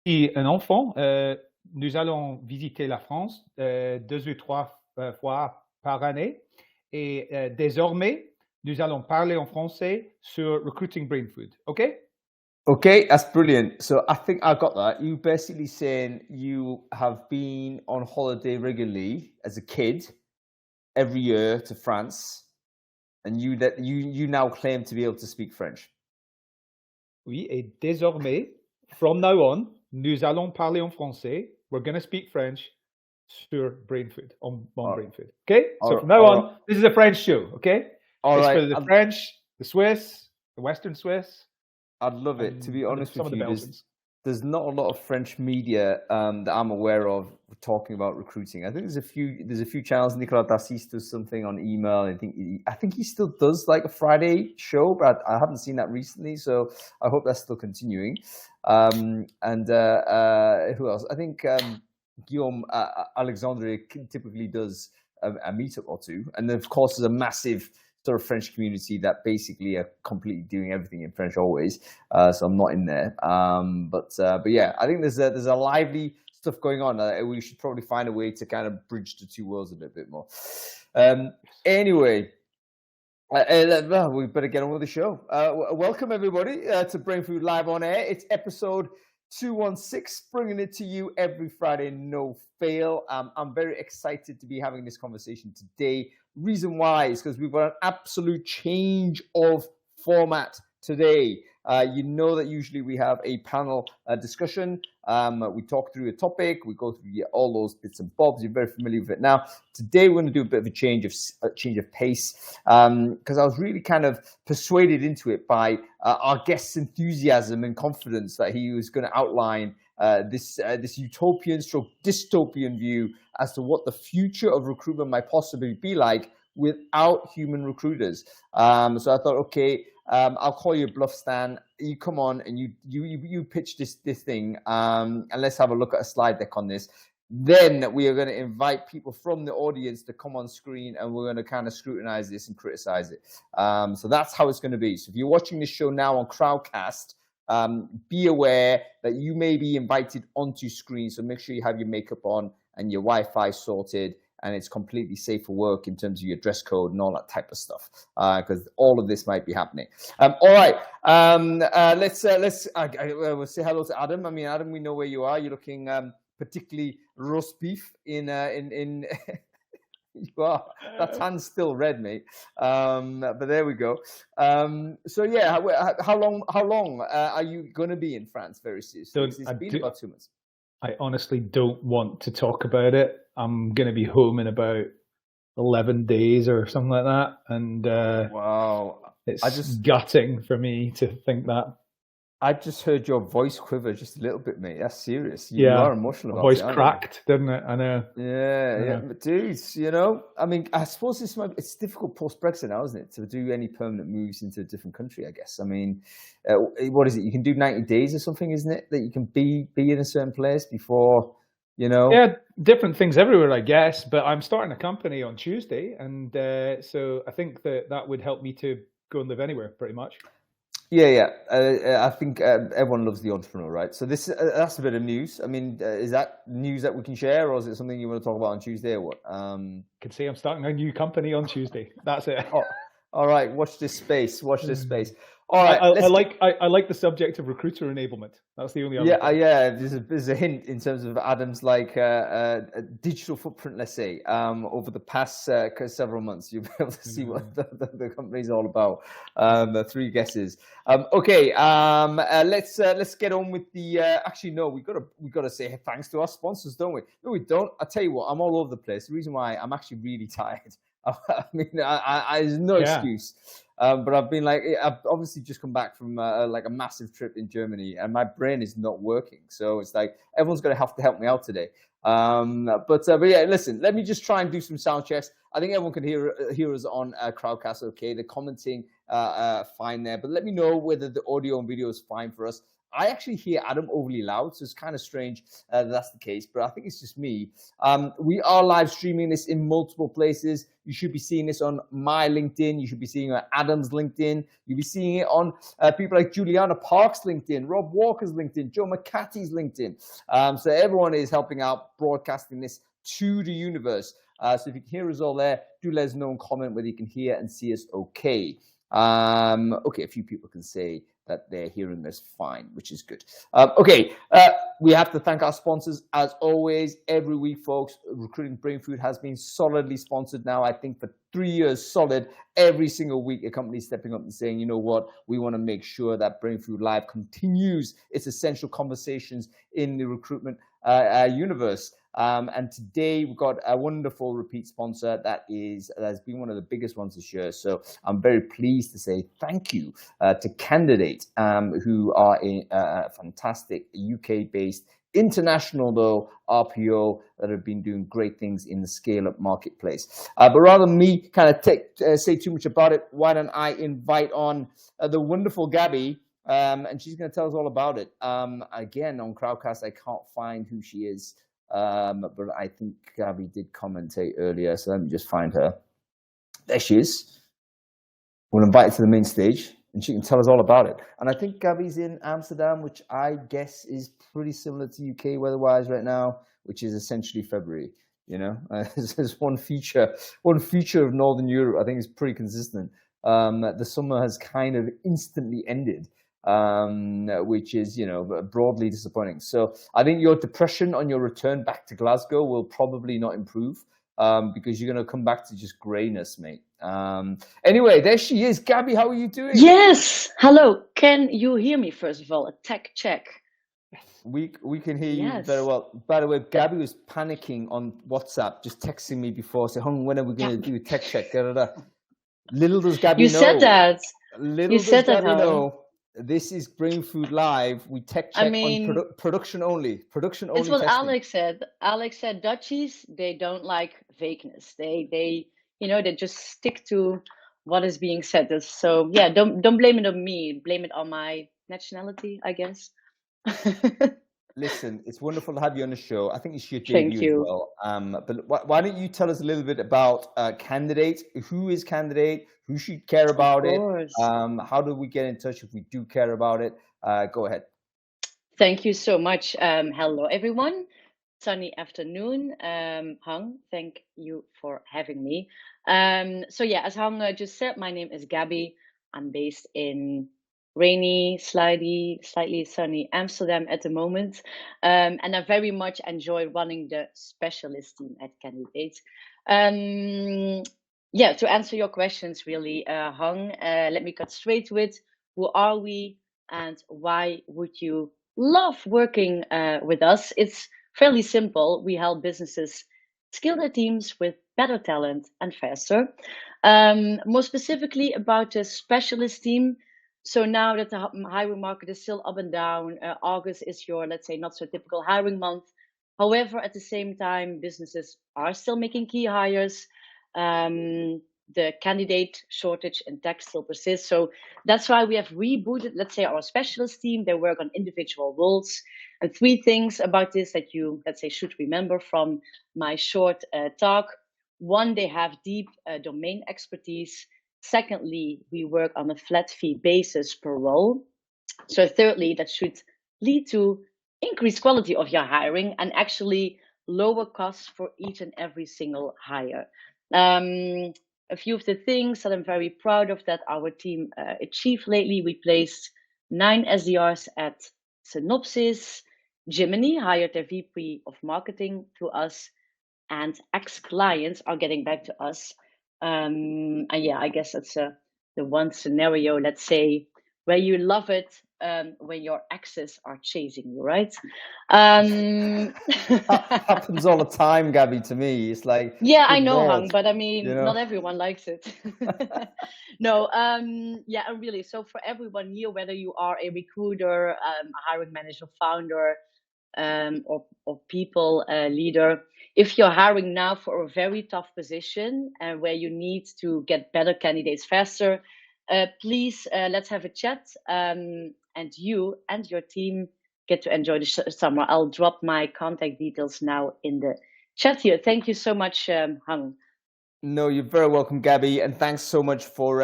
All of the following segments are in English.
Et un enfant, nous allons visiter la France 2 ou 3 fois par année. Et désormais, nous allons parler en français sur Recruiting Brainfood. OK? Okay, that's brilliant. So I think I got that. You basically saying you have been on holiday regularly as a kid every year to France, and you now claim to be able to speak French. Oui, et désormais, from now on, nous allons parler en français. We're going to speak French sur Brainfood, on Brainfood. Okay? So from now on, this is a French show, okay? It's for the French, the Swiss, the Western Swiss. I'd love it. To be honest with you, there's not a lot of French media that I'm aware of talking about recruiting. I think there's a few channels. Nicolas Dassis does something on email. I think he still does like a Friday show, but I haven't seen that recently. So I hope that's still continuing. And who else? I think Guillaume Alexandre typically does a meetup or two, and then of course there's a massive sort of French community that basically are completely doing everything in French always. So I'm not in there. But yeah, I think there's a lively stuff going on. We should probably find a way to kind of bridge the two worlds a little bit more. Anyway, we better get on with the show. Welcome everybody to Brainfood Live On Air. It's episode 216, bringing it to you every Friday, no fail. I'm very excited to be having this conversation today. Reason why is because we've got an absolute change of format today. You know that usually we have a panel discussion. We talk through a topic. We go through all those bits and bobs. You're very familiar with it now. Today we're going to do a bit of a change of pace because I was really kind of persuaded into it by our guest's enthusiasm and confidence that he was going to outline this utopian stroke dystopian view as to what the future of recruitment might possibly be like without human recruiters. So I thought, okay, I'll call you bluff, Stan. You come on and you pitch this thing, and let's have a look at a slide deck on this. Then we are going to invite people from the audience to come on screen, and we're going to kind of scrutinize this and criticize it. So that's how it's going to be. So if you're watching this show now on Crowdcast, be aware that you may be invited onto screen. So make sure you have your makeup on and your Wi-Fi sorted, and it's completely safe for work in terms of your dress code and all that type of stuff, because all of this might be happening. All right, let's we'll say hello to Adam. I mean, Adam, we know where you are. You're looking particularly roast beef in You are. That hand's still red, mate. But there we go. So yeah, how long are you going to be in France? Very seriously, it's been about 2 months. I honestly don't want to talk about it. I'm going to be home in about 11 days or something like that. And wow, it's gutting for me to think that. I just heard your voice quiver just a little bit, mate. That's serious. You are emotional about it. Voice cracked, didn't it? I know. Yeah. But dudes, you know, I mean, I suppose it's difficult post-Brexit now, isn't it, to do any permanent moves into a different country, I guess. I mean, what is it? You can do 90 days or something, isn't it? That you can be in a certain place before, you know? Yeah, different things everywhere, I guess. But I'm starting a company on Tuesday. And so I think that would help me to go and live anywhere, pretty much. Yeah. I think everyone loves the entrepreneur, right? So that's a bit of news. I mean, is that news that we can share, or is it something you want to talk about on Tuesday, or what? I can say I'm starting a new company on Tuesday. That's it. All right, watch this space. All right, I like the subject of recruiter enablement. That's the only other thing. Yeah. There's a hint in terms of Adam's digital footprint. Let's say over the past several months, you'll be able to see what the company's all about. 3 guesses. Okay. Let's get on with the. Actually, no, we got to say thanks to our sponsors, don't we? No, we don't. I tell you what, I'm all over the place. The reason why I'm actually really tired. I mean, there's no excuse. But I've obviously just come back from a massive trip in Germany, and my brain is not working. So it's like everyone's going to have to help me out today. But yeah, listen, let me just try and do some sound checks. I think everyone can hear us on Crowdcast. Okay, the commenting fine there, but let me know whether the audio and video is fine for us. I actually hear Adam overly loud, so it's kind of strange that's the case, but I think it's just me. We are live streaming this in multiple places. You should be seeing this on my LinkedIn. You should be seeing it on Adam's LinkedIn. You'll be seeing it on people like Juliana Park's LinkedIn, Rob Walker's LinkedIn, Joe McCarthy's LinkedIn. So everyone is helping out broadcasting this to the universe. So if you can hear us all there, do let us know and comment whether you can hear and see us okay. Okay, a few people can say that they're hearing us fine, which is good. Okay, we have to thank our sponsors as always. Every week, folks, Recruiting Brainfood has been solidly sponsored now, I think, for 3 years solid. Every single week, a company stepping up and saying, you know what, we want to make sure that Brainfood Live continues its essential conversations in the recruitment universe. And today we've got a wonderful repeat sponsor that's been one of the biggest ones this year. So I'm very pleased to say thank you to Candidate, who are a fantastic UK-based, international though RPO that have been doing great things in the scale-up marketplace. But rather than me kind of say too much about it, why don't I invite on the wonderful Gabby, and she's going to tell us all about it. Again, on Crowdcast, I can't find who she is. But I think Gabby did commentate earlier, so let me just find her. There she is. We'll invite her to the main stage, and she can tell us all about it. And I think Gabby's in Amsterdam, which I guess is pretty similar to UK weather-wise right now, which is essentially February. You know, there's one feature of Northern Europe I think is pretty consistent. The summer has kind of instantly ended. Which is, you know, broadly disappointing. So I think your depression on your return back to Glasgow will probably not improve because you're going to come back to just grayness, mate. Anyway, there she is. Gabby, how are you doing? Yes. Hello. Can you hear me, first of all? A tech check. We can hear you very well. By the way, Gabby was panicking on WhatsApp, just texting me before, saying, "Hung, when are we going to do a tech check?" Da, da, da. Little does Gabby know. You said that. Little does Gabby know. This is Brainfood Live. We tech check on production only. Production only. It's what testing. Alex said. Alex said Dutchies, they don't like vagueness. They they just stick to what is being said. So yeah, don't blame it on me. Blame it on my nationality, I guess. Listen, it's wonderful to have you on the show. I think it's your debut as well. But why don't you tell us a little bit about Candidate? Who is Candidate? Who should care about it? How do we get in touch if we do care about it? Go ahead. Thank you so much. Hello, everyone. Sunny afternoon. Hung, thank you for having me. So yeah, as Hung just said, my name is Gabby. I'm based in rainy, slightly sunny Amsterdam at the moment. And I very much enjoy running the specialist team at Candidate. Yeah, to answer your questions, really, Hung, let me cut straight to it. Who are we and why would you love working with us? It's fairly simple. We help businesses scale their teams with better talent and faster. More specifically about the specialist team. So now that the hiring market is still up and down, August is your, let's say, not so typical hiring month. However, at the same time, businesses are still making key hires. The candidate shortage in tech still persists. So that's why we have rebooted, let's say, our specialist team. They work on individual roles. And 3 things about this that you, let's say, should remember from my short talk. 1, they have deep domain expertise. Secondly, we work on a flat fee basis per role. So thirdly, that should lead to increased quality of your hiring and actually lower costs for each and every single hire. A few of the things that I'm very proud of that our team achieved lately, we placed 9 SDRs at Synopsys. Gemini hired their VP of marketing to us, and ex-clients are getting back to us. And yeah, I guess that's the one scenario, let's say, where you love it when your exes are chasing you, right? Happens all the time, Gabby, to me. It's like, yeah, I know, Hung, but I mean, not everyone likes it. No, yeah, and really, so for everyone here, whether you are a recruiter, a hiring manager, founder, or people leader, if you're hiring now for a very tough position and where you need to get better candidates faster, please let's have a chat. and you and your team get to enjoy the summer. I'll drop my contact details now in the chat here. Thank you so much, Hung. No, you're very welcome, Gabby, and thanks so much for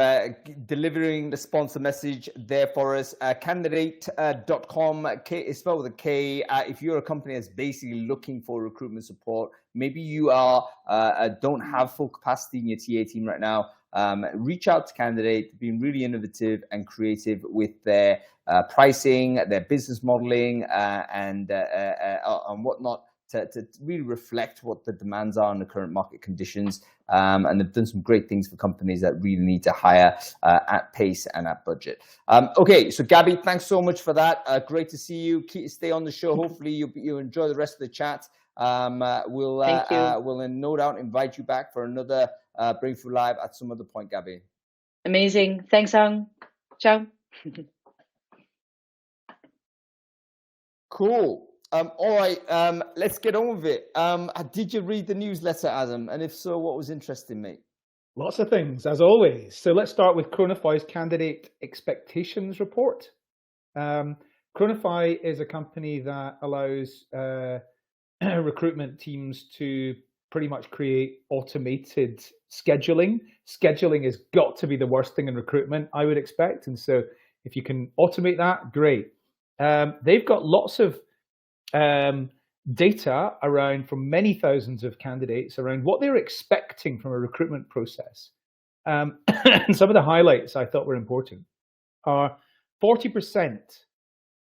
delivering the sponsor message there for us. Candidate.com, K is spelled with a K. If you're a company that's basically looking for recruitment support, maybe you don't have full capacity in your TA team right now, reach out to Candidate. Being really innovative and creative with their pricing, their business modeling, and whatnot, to really reflect what the demands are in the current market conditions. And they've done some great things for companies that really need to hire at pace and at budget. Okay, so Gabby, thanks so much for that. Great to see you. Stay on the show. Hopefully you enjoy the rest of the chat. We'll no doubt invite you back for another Brainfood Live at some other point, Gabby. Amazing. Thanks, Hung. Ciao. Cool. All right, let's get on with it. Did you read the newsletter, Adam? And if so, what was interesting, mate? Lots of things, as always. So let's start with Chronify's candidate expectations report. Chronify is a company that allows recruitment teams to pretty much create automated scheduling. Scheduling has got to be the worst thing in recruitment, I would expect. And so if you can automate that, great. They've got lots of data around from many thousands of candidates around what they're expecting from a recruitment process. And some of the highlights I thought were important are 40%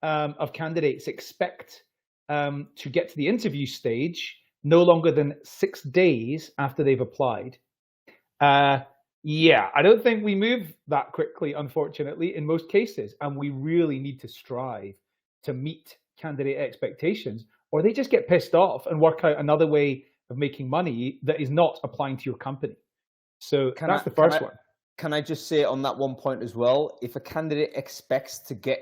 of candidates expect to get to the interview stage no longer than 6 days after they've applied. Yeah, I don't think we move that quickly, unfortunately, in most cases. And we really need to strive to meet candidate expectations, or they just get pissed off and work out another way of making money that is not applying to your company. So that's the first one. Can I just say on that one point as well, if a candidate expects to get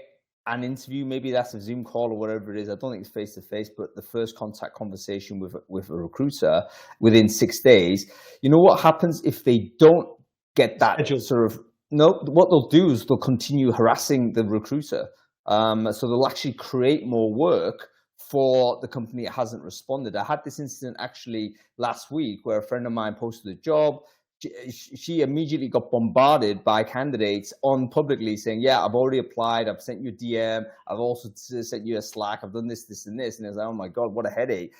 an interview, maybe that's a Zoom call or whatever it is, I don't think it's face-to-face, but the first contact conversation with a recruiter within 6 days, you know what happens if they don't get that sort of, no, what they'll do is they'll continue harassing the recruiter. So they'll actually create more work for the company that hasn't responded. I had this incident actually last week where a friend of mine posted a job. She immediately got bombarded by candidates on publicly saying, yeah, I've already applied. I've sent you a DM. I've also sent you a Slack. I've done this, this, and this. And I was like, oh my God, what a headache.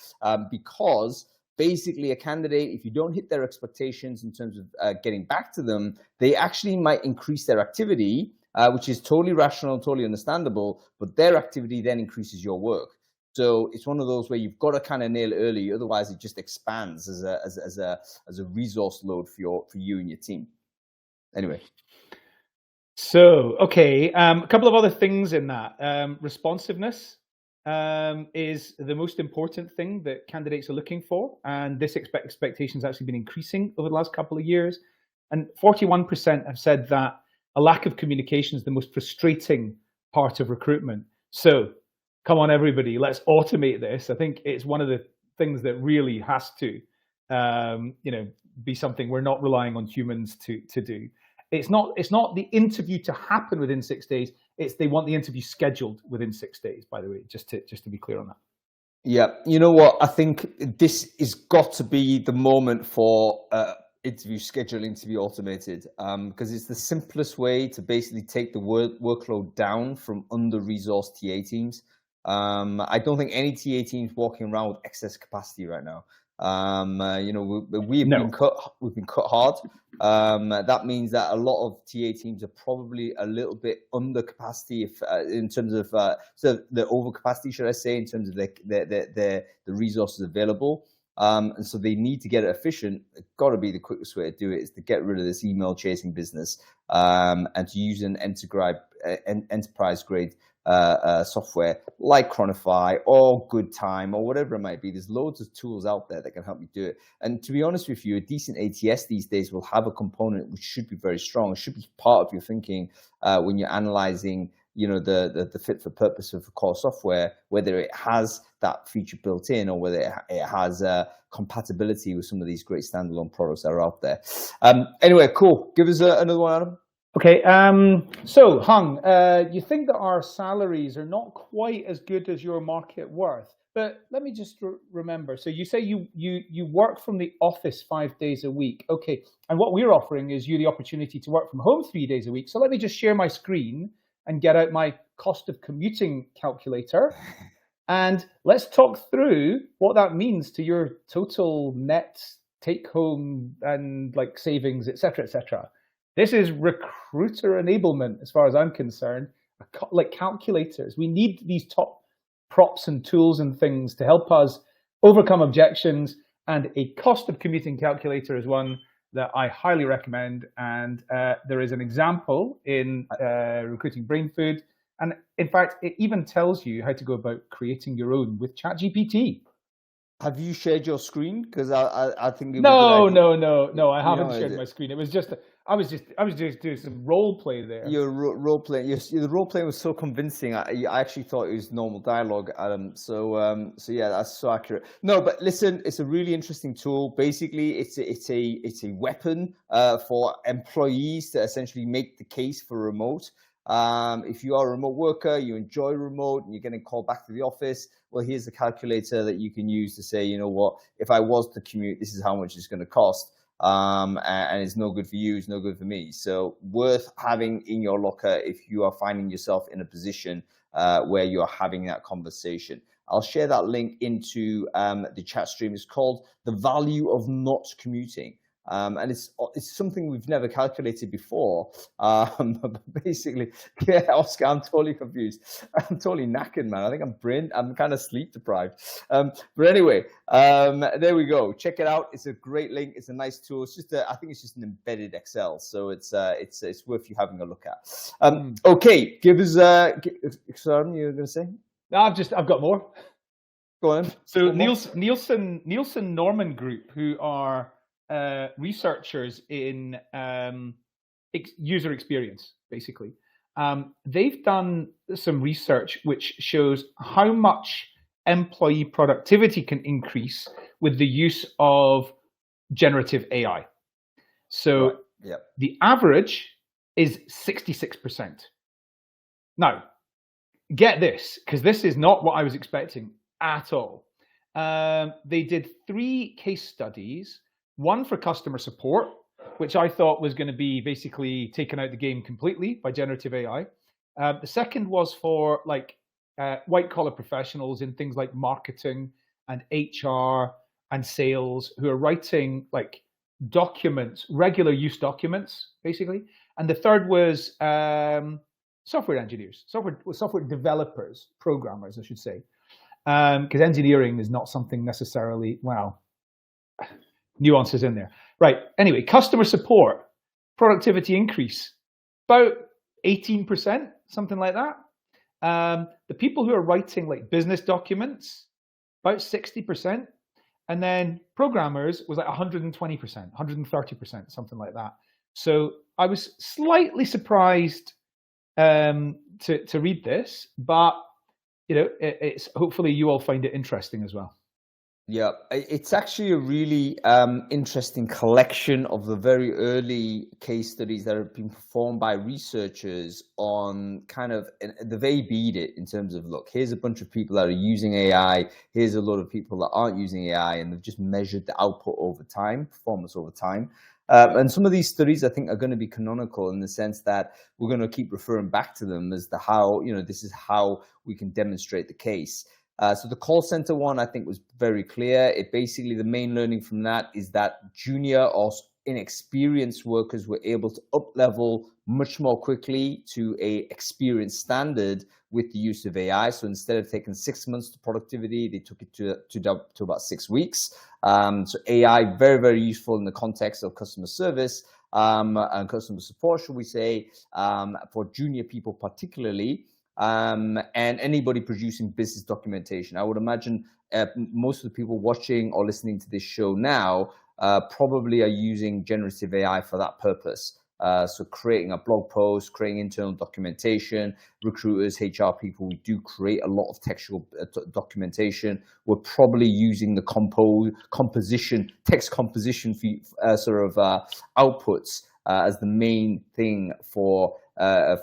Because basically a candidate, if you don't hit their expectations in terms of getting back to them, they actually might increase their activity, which is totally rational, totally understandable, but their activity then increases your work. So it's one of those where you've got to kind of nail it early, otherwise it just expands as a resource load for you and your team. Anyway. So, okay, a couple of other things in that. Responsiveness is the most important thing that candidates are looking for, and this expectation has actually been increasing over the last couple of years. And 41% have said that a lack of communication is the most frustrating part of recruitment. So come on, everybody, let's automate this. I think it's one of the things that really has to, be something we're not relying on humans to do. It's not the interview to happen within 6 days. It's they want the interview scheduled within 6 days, by the way, just to be clear on that. Yeah, you know what? I think this has got to be the moment for interview scheduling to be automated, because it's the simplest way to basically take the workload down from under-resourced TA teams. I don't think any TA team's walking around with excess capacity right now. We've been cut hard. That means that a lot of TA teams are probably a little bit under capacity in terms of the over capacity, should I say, in terms of the resources available. And so they need to get it efficient. It's got to be the quickest way to do it is to get rid of this email chasing business, and to use an enterprise grade software like Chronify or GoodTime or whatever it might be. There's loads of tools out there that can help you do it. And to be honest with you, a decent ATS these days will have a component which should be very strong. It should be part of your thinking when you're analyzing, the fit for purpose of core software, whether it has that feature built in or whether it has compatibility with some of these great standalone products that are out there. Anyway, cool. Give us another one, Adam. Okay, so Hung, you think that our salaries are not quite as good as your market worth, but let me just remember. So you say you work from the office 5 days a week. Okay, and what we're offering is you the opportunity to work from home 3 days a week. So let me just share my screen and get out my cost of commuting calculator. And let's talk through what that means to your total net take home and like savings, et cetera, et cetera. This is recruiter enablement, as far as I'm concerned, like calculators. We need these top props and tools and things to help us overcome objections. And a cost of commuting calculator is one that I highly recommend. And there is an example in Recruiting Brainfood. And in fact, it even tells you how to go about creating your own with ChatGPT. Have you shared your screen? Because I think it no, I haven't shared my screen. It was just I was just doing some role play there. Your role play, the role play was so convincing. I actually thought it was normal dialogue, Adam. So yeah, that's so accurate. No, but listen, it's a really interesting tool. Basically, it's a weapon for employees to essentially make the case for remote. If you are a remote worker, you enjoy remote, and you're getting called back to the office, well, here's a calculator that you can use to say, you know what, if I was to commute, this is how much it's going to cost. And it's no good for you, it's no good for me. So worth having in your locker if you are finding yourself in a position where you're having that conversation. I'll share that link into the chat stream. It's called The Value of Not Commuting. And it's something we've never calculated before. But basically, yeah, Oscar, I'm totally confused. I'm totally knackered, man. I think I'm kind of sleep deprived. But anyway, there we go. Check it out. It's a great link. It's a nice tool. It's just I think it's just an embedded Excel, so it's worth you having a look at. Okay, give us. Sorry, you were going to say? No, I've got more. Go on. So Nielsen Norman Group, who are researchers in user experience, basically. They've done some research which shows how much employee productivity can increase with the use of generative AI. So the average is 66%. Now, get this, because this is not what I was expecting at all. They did 3 case studies. One for customer support, which I thought was going to be basically taken out the game completely by generative AI. The second was for like white collar professionals in things like marketing and HR and sales who are writing like documents, regular use documents, basically. And the third was software engineers, software developers, programmers, I should say, because engineering is not something necessarily, nuances in there. Right. Anyway, customer support, productivity increase, about 18%, something like that. The people who are writing like business documents, about 60%. And then programmers was like 120%, 130%, something like that. So I was slightly surprised to read this, but it's hopefully you all find it interesting as well. Yeah, it's actually a really interesting collection of the very early case studies that have been performed by researchers on kind of, they beat it in terms of, look, here's a bunch of people that are using AI, here's a lot of people that aren't using AI, and they've just measured the output over time, performance over time. And some of these studies, I think, are going to be canonical in the sense that we're going to keep referring back to them as to how, this is how we can demonstrate the case. So the call center one, I think, was very clear. It basically, the main learning from that is that junior or inexperienced workers were able to up level much more quickly to a experienced standard with the use of AI. So instead of taking 6 months to productivity, they took it to about 6 weeks. So AI, very, very useful in the context of customer service and customer support, should we say, for junior people particularly. And anybody producing business documentation. I would imagine most of the people watching or listening to this show now probably are using generative AI for that purpose. So creating a blog post, creating internal documentation, recruiters, HR people, we do create a lot of textual documentation. We're probably using the text composition outputs as the main thing for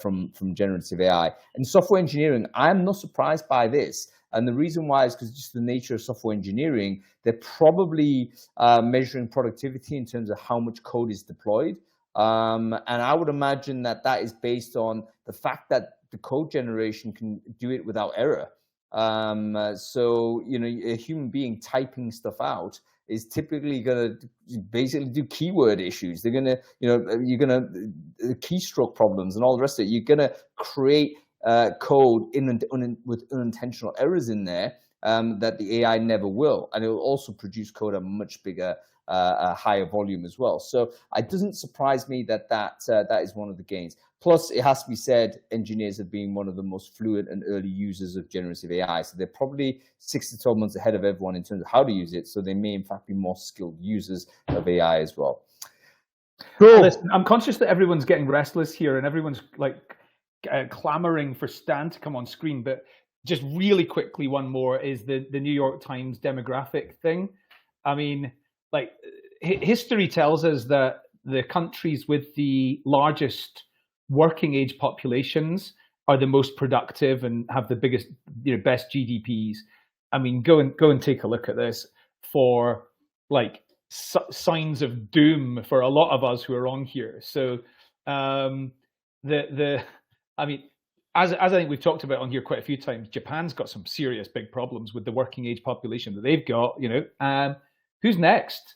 from generative AI. And software engineering, I'm not surprised by this. And the reason why is because just the nature of software engineering, they're probably measuring productivity in terms of how much code is deployed. And I would imagine that that is based on the fact that the code generation can do it without error. So, you know, a human being typing stuff out is typically going to basically do keyword issues. They're going to, you know, you're going to keystroke problems and all the rest of it. You're going to create code with unintentional errors in there that the AI never will. And it will also produce code at a much bigger, higher volume as well. So it doesn't surprise me that that is one of the gains. Plus, it has to be said, engineers have been one of the most fluent and early users of generative AI. So they're probably 6 to 12 months ahead of everyone in terms of how to use it. So they may, in fact, be more skilled users of AI as well. Cool. Listen, I'm conscious that everyone's getting restless here and everyone's like clamoring for Stan to come on screen. But just really quickly, one more is the New York Times demographic thing. I mean, like history tells us that the countries with the largest working age populations are the most productive and have the biggest, you know, best GDPs. I mean, go and take a look at this for like signs of doom for a lot of us who are on here. So I mean, as I think we've talked about on here quite a few times, Japan's got some serious big problems with the working age population that they've got, you know. Who's next?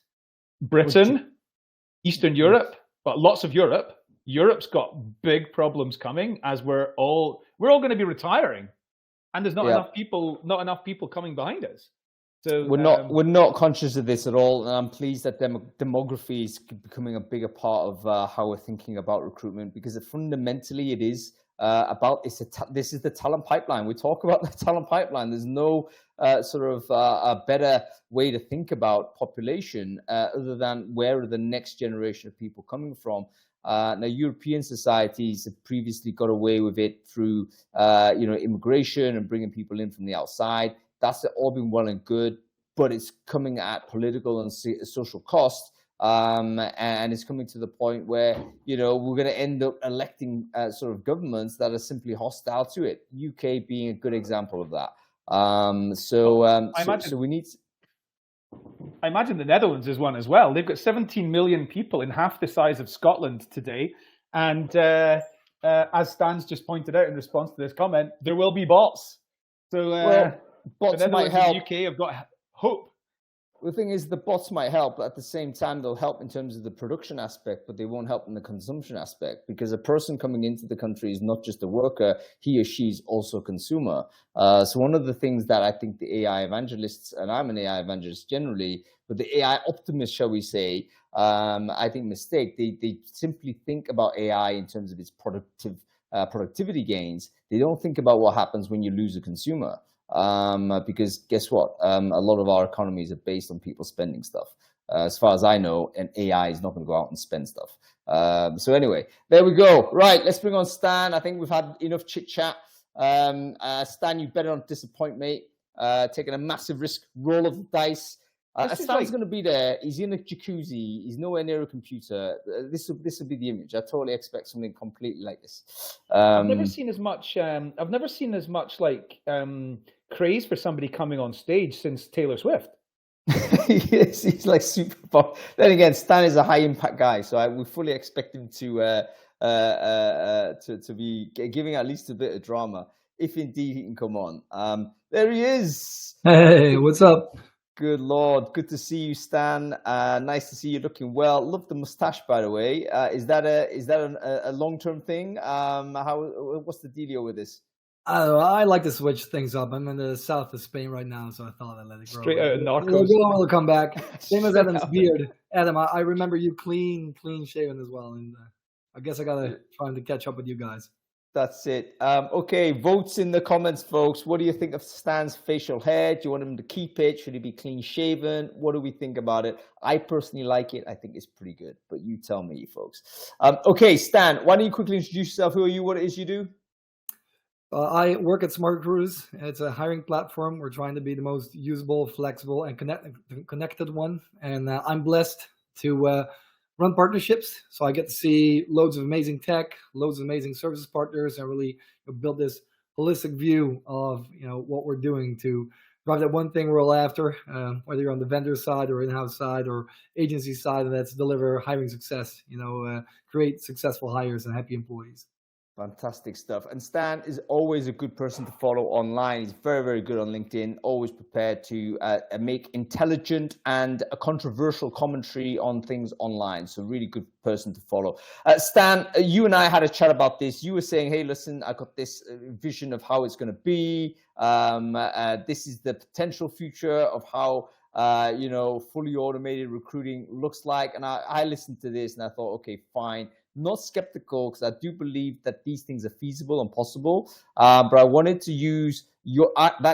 Britain, Eastern Europe, but lots of Europe. Europe's got big problems coming as we're all going to be retiring, and there's not enough people coming behind us. So we're not conscious of this at all, and I'm pleased that demography is becoming a bigger part of how we're thinking about recruitment, because fundamentally it is this is the talent pipeline. We talk about the talent pipeline. There's no sort of a better way to think about population other than where are the next generation of people coming from. Now, European societies have previously got away with it through, you know, immigration and bringing people in from the outside. That's all been well and good, but it's coming at political and social cost. And it's coming to the point where, you know, we're going to end up electing sort of governments that are simply hostile to it. UK being a good example of that. So we need. I imagine the Netherlands is one as well. They've got 17 million people in half the size of Scotland today. And as Stan's just pointed out in response to this comment, there will be bots. So bots the might help. And the UK have got hope. The thing is, the bots might help, but at the same time, they'll help in terms of the production aspect, but they won't help in the consumption aspect, because a person coming into the country is not just a worker, he or she is also a consumer. So one of the things that I think the AI evangelists, and I'm an AI evangelist generally, but the AI optimists, shall we say, I think mistake. They simply think about AI in terms of its productivity gains. They don't think about what happens when you lose a consumer. Because guess what? A lot of our economies are based on people spending stuff. As far as I know, and AI is not going to go out and spend stuff. So anyway, there we go. Right, let's bring on Stan. I think we've had enough chit chat. Stan, you better not disappoint, mate. Taking a massive risk, roll of the dice. Stan's going to be there. He's in a jacuzzi. He's nowhere near a computer. This will be the image. I totally expect something completely like this. I've never seen as much. Like craze for somebody coming on stage since Taylor Swift. Yes, he's like super pop. Then again, Stan is a high impact guy, so we fully expect him to be giving at least a bit of drama, if indeed he can come on. There he is. Hey, what's up? Good Lord, good to see you, Stan. Nice to see you looking well. Love the mustache, by the way. Is that a long-term thing? What's the dealio with this? I like to switch things up. I'm in the south of Spain right now, so I thought I'd let it grow. Straight out of Narcos. We'll come back. Same as Adam's beard. Adam, I remember you clean shaven as well, and I guess I gotta try to catch up with you guys. That's it. Okay, votes in the comments, folks. What do you think of Stan's facial hair? Do you want him to keep it? Should he be clean shaven? What do we think about it? I personally like it. I think it's pretty good, but you tell me, folks. Okay, Stan, why don't you quickly introduce yourself? Who are you? What it is you do? I work at Smart Cruise. It's a hiring platform. We're trying to be the most usable, flexible, and connected one. And I'm blessed to run partnerships. So I get to see loads of amazing tech, loads of amazing services partners, and really build this holistic view of what we're doing to drive that one thing we're all after, whether you're on the vendor side or in-house side or agency side, and that's deliver hiring success, create successful hires and happy employees. Fantastic stuff. And Stan is always a good person to follow online. He's very, very good on LinkedIn, always prepared to make intelligent and a controversial commentary on things online. So really good person to follow. Stan, you and I had a chat about this. You were saying, hey, listen, I got this vision of how it's going to be. This is the potential future of how fully automated recruiting looks like. And I listened to this and I thought, okay, fine. Not skeptical, because I do believe that these things are feasible and possible. But I wanted to use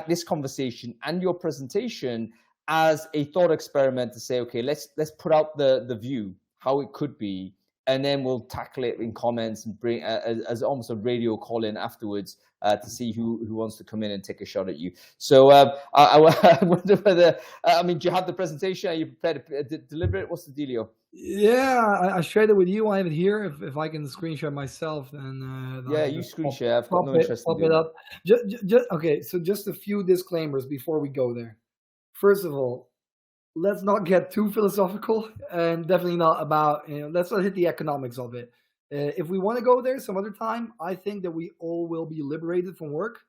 this conversation and your presentation as a thought experiment to say, okay, let's put out the view, how it could be, and then we'll tackle it in comments and bring as almost a radio call in afterwards to see who wants to come in and take a shot at you. So I wonder whether, do you have the presentation? Are you prepared to deliver it? What's the dealio? Yeah, I shared it with you. I have it here. If I can screen share myself, then yeah, you screen share. I've got no interest in it up. Okay, so just a few disclaimers before we go there. First of all, let's not get too philosophical, and definitely not about, let's not hit the economics of it. If we want to go there some other time, I think that we all will be liberated from work.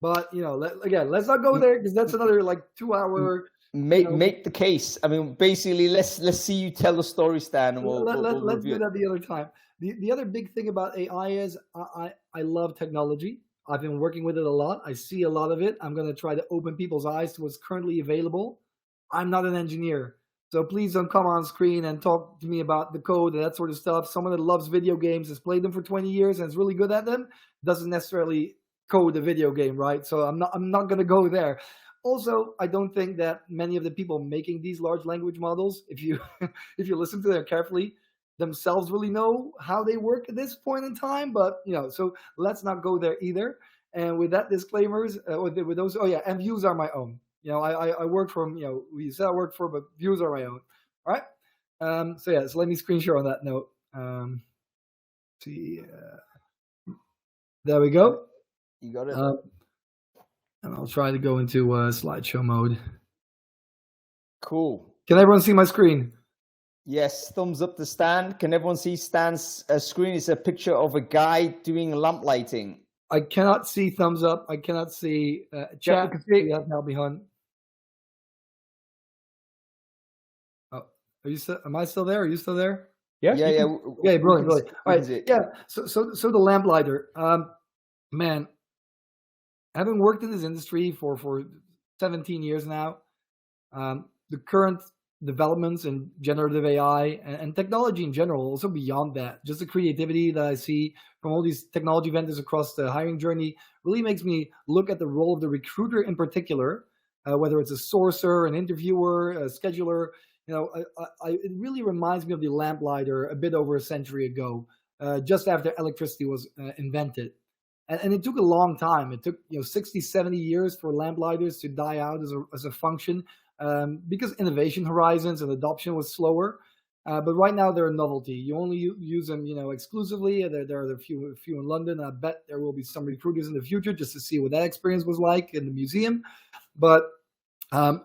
But, let's not go there, because that's another 2-hour. Make the case. Basically, let's see you tell the story, Stan, and let's do that the other time. The other big thing about AI is I love technology. I've been working with it a lot. I see a lot of it. I'm going to try to open people's eyes to what's currently available. I'm not an engineer, so please don't come on screen and talk to me about the code and that sort of stuff. Someone that loves video games, has played them for 20 years and is really good at them, doesn't necessarily code a video game, right? So I'm not going to go there. Also, I don't think that many of the people making these large language models, if you listen to them carefully, themselves really know how they work at this point in time. But so let's not go there either. And with that disclaimers, with those, and views are my own. I work from we said I work for, but views are my own. All right. So let me screen share on that note. There we go. You got it. And I'll try to go into slideshow mode. Cool. Can everyone see my screen? Yes, thumbs up to Stan. Can everyone see Stan's screen? It's a picture of a guy doing lamp lighting. I cannot see thumbs up. I cannot see chat. You have to help me, hon. Oh, am I still there? Are you still there? Yeah. Yeah, brilliant. All right. Yeah. So the lamp lighter, man. Having worked in this industry for 17 years now, the current developments in generative AI and technology in general, also beyond that, just the creativity that I see from all these technology vendors across the hiring journey really makes me look at the role of the recruiter in particular, whether it's a sourcer, an interviewer, a scheduler. It really reminds me of the lamplighter a bit over a century ago, just after electricity was invented. And it took a long time. It took 60, 70 years for lamplighters to die out as a function because innovation horizons and adoption was slower. But right now they're a novelty. You only use them, exclusively. There are a few in London. I bet there will be some recruiters in the future just to see what that experience was like in the museum. But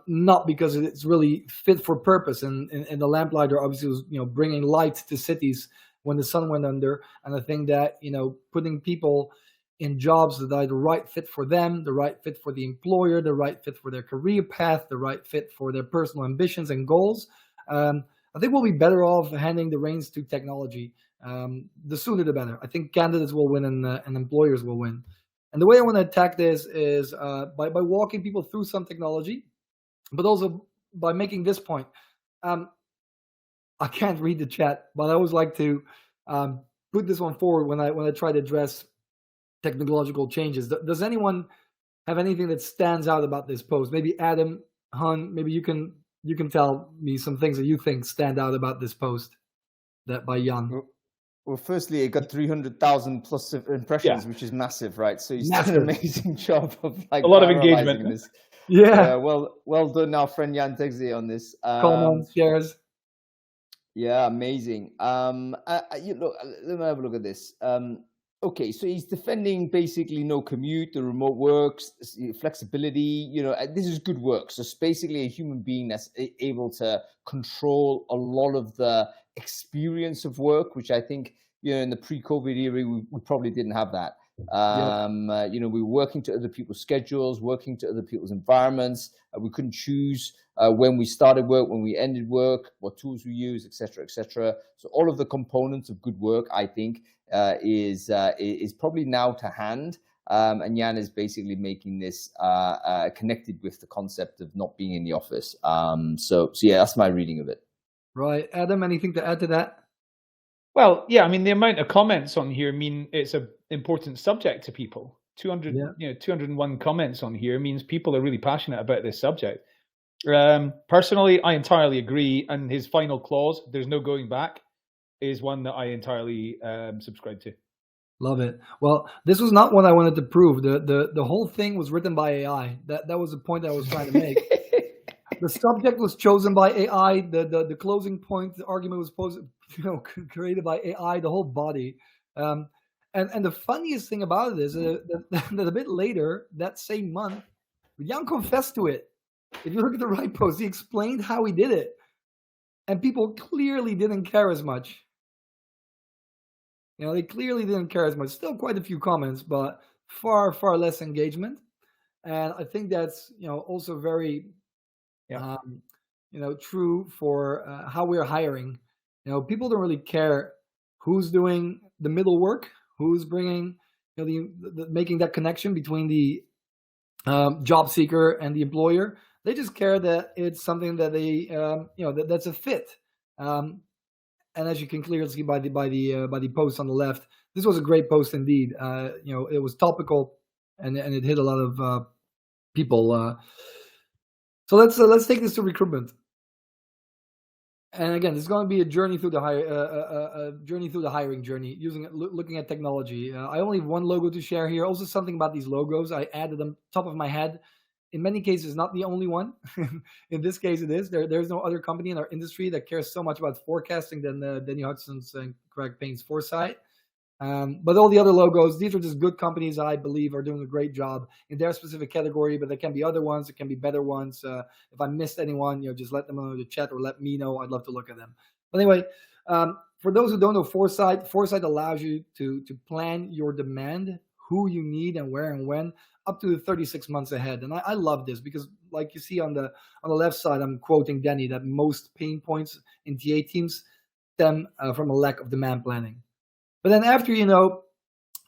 not because it's really fit for purpose. And the lamplighter obviously was bringing light to cities when the sun went under. And I think that putting people in jobs that are the right fit for them, the right fit for the employer, the right fit for their career path, the right fit for their personal ambitions and goals. I think we'll be better off handing the reins to technology. The sooner the better. I think candidates will win and employers will win. And the way I want to attack this is by walking people through some technology, but also by making this point. I can't read the chat, but I always like to put this one forward when I try to address technological changes. Does anyone have anything that stands out about this post? Maybe Adam, Hun, maybe you can tell me some things that you think stand out about this post that by Jan. Well, firstly, it got 300,000 plus impressions, which is massive, right? So he's done an amazing job of a lot of engagement. This. Yeah. Well done, our friend Jan Tegzi on this. Comments, shares. Yeah, amazing. Look, let me have a look at this. Okay, so he's defending basically no commute, the remote works, flexibility. This is good work. So it's basically a human being that's able to control a lot of the experience of work, which I think, in the pre-COVID era, we probably didn't have that. We were working to other people's schedules, working to other people's environments. We couldn't choose when we started work, when we ended work, what tools we use, etc., etc. So all of the components of good work, I think, is probably now to hand. And Jan is basically making this connected with the concept of not being in the office. So yeah, that's my reading of it. Right, Adam, anything to add to that? Well, yeah, I mean, the amount of comments on here mean it's an important subject to people. 201 comments on here means people are really passionate about this subject. Personally, I entirely agree. And his final clause, "there's no going back," is one that I entirely subscribe to. Love it. Well, this was not what I wanted to prove. The whole thing was written by AI. That was the point that I was trying to make. The subject was chosen by AI. The closing point, the argument was created by AI. The whole body, and the funniest thing about it is that a bit later that same month, Jan confessed to it. If you look at the right post, he explained how he did it, and people clearly didn't care as much. They clearly didn't care as much. Still quite a few comments, but far less engagement, and I think that's also very. True for how we're hiring. People don't really care who's doing the middle work, who's bringing, making that connection between the job seeker and the employer. They just care that it's something that they, that's a fit. And as you can clearly see by the post on the left, this was a great post indeed. It was topical and it hit a lot of people. So let's take this to recruitment. And again, this is going to be a journey through the hiring journey, looking at technology. I only have one logo to share here. Also, something about these logos, I added them top of my head. In many cases, not the only one. In this case, it is. There's no other company in our industry that cares so much about forecasting than Danny Hudson's and Craig Payne's Foresight. But all the other logos, these are just good companies I believe are doing a great job in their specific category, but there can be other ones, it can be better ones. If I missed anyone, just let them know in the chat or let me know. I'd love to look at them. But anyway, for those who don't know Foresight allows you to plan your demand, who you need and where and when, up to 36 months ahead. And I love this because, like you see on the left side, I'm quoting Danny, that most pain points in TA teams stem from a lack of demand planning. But then after you know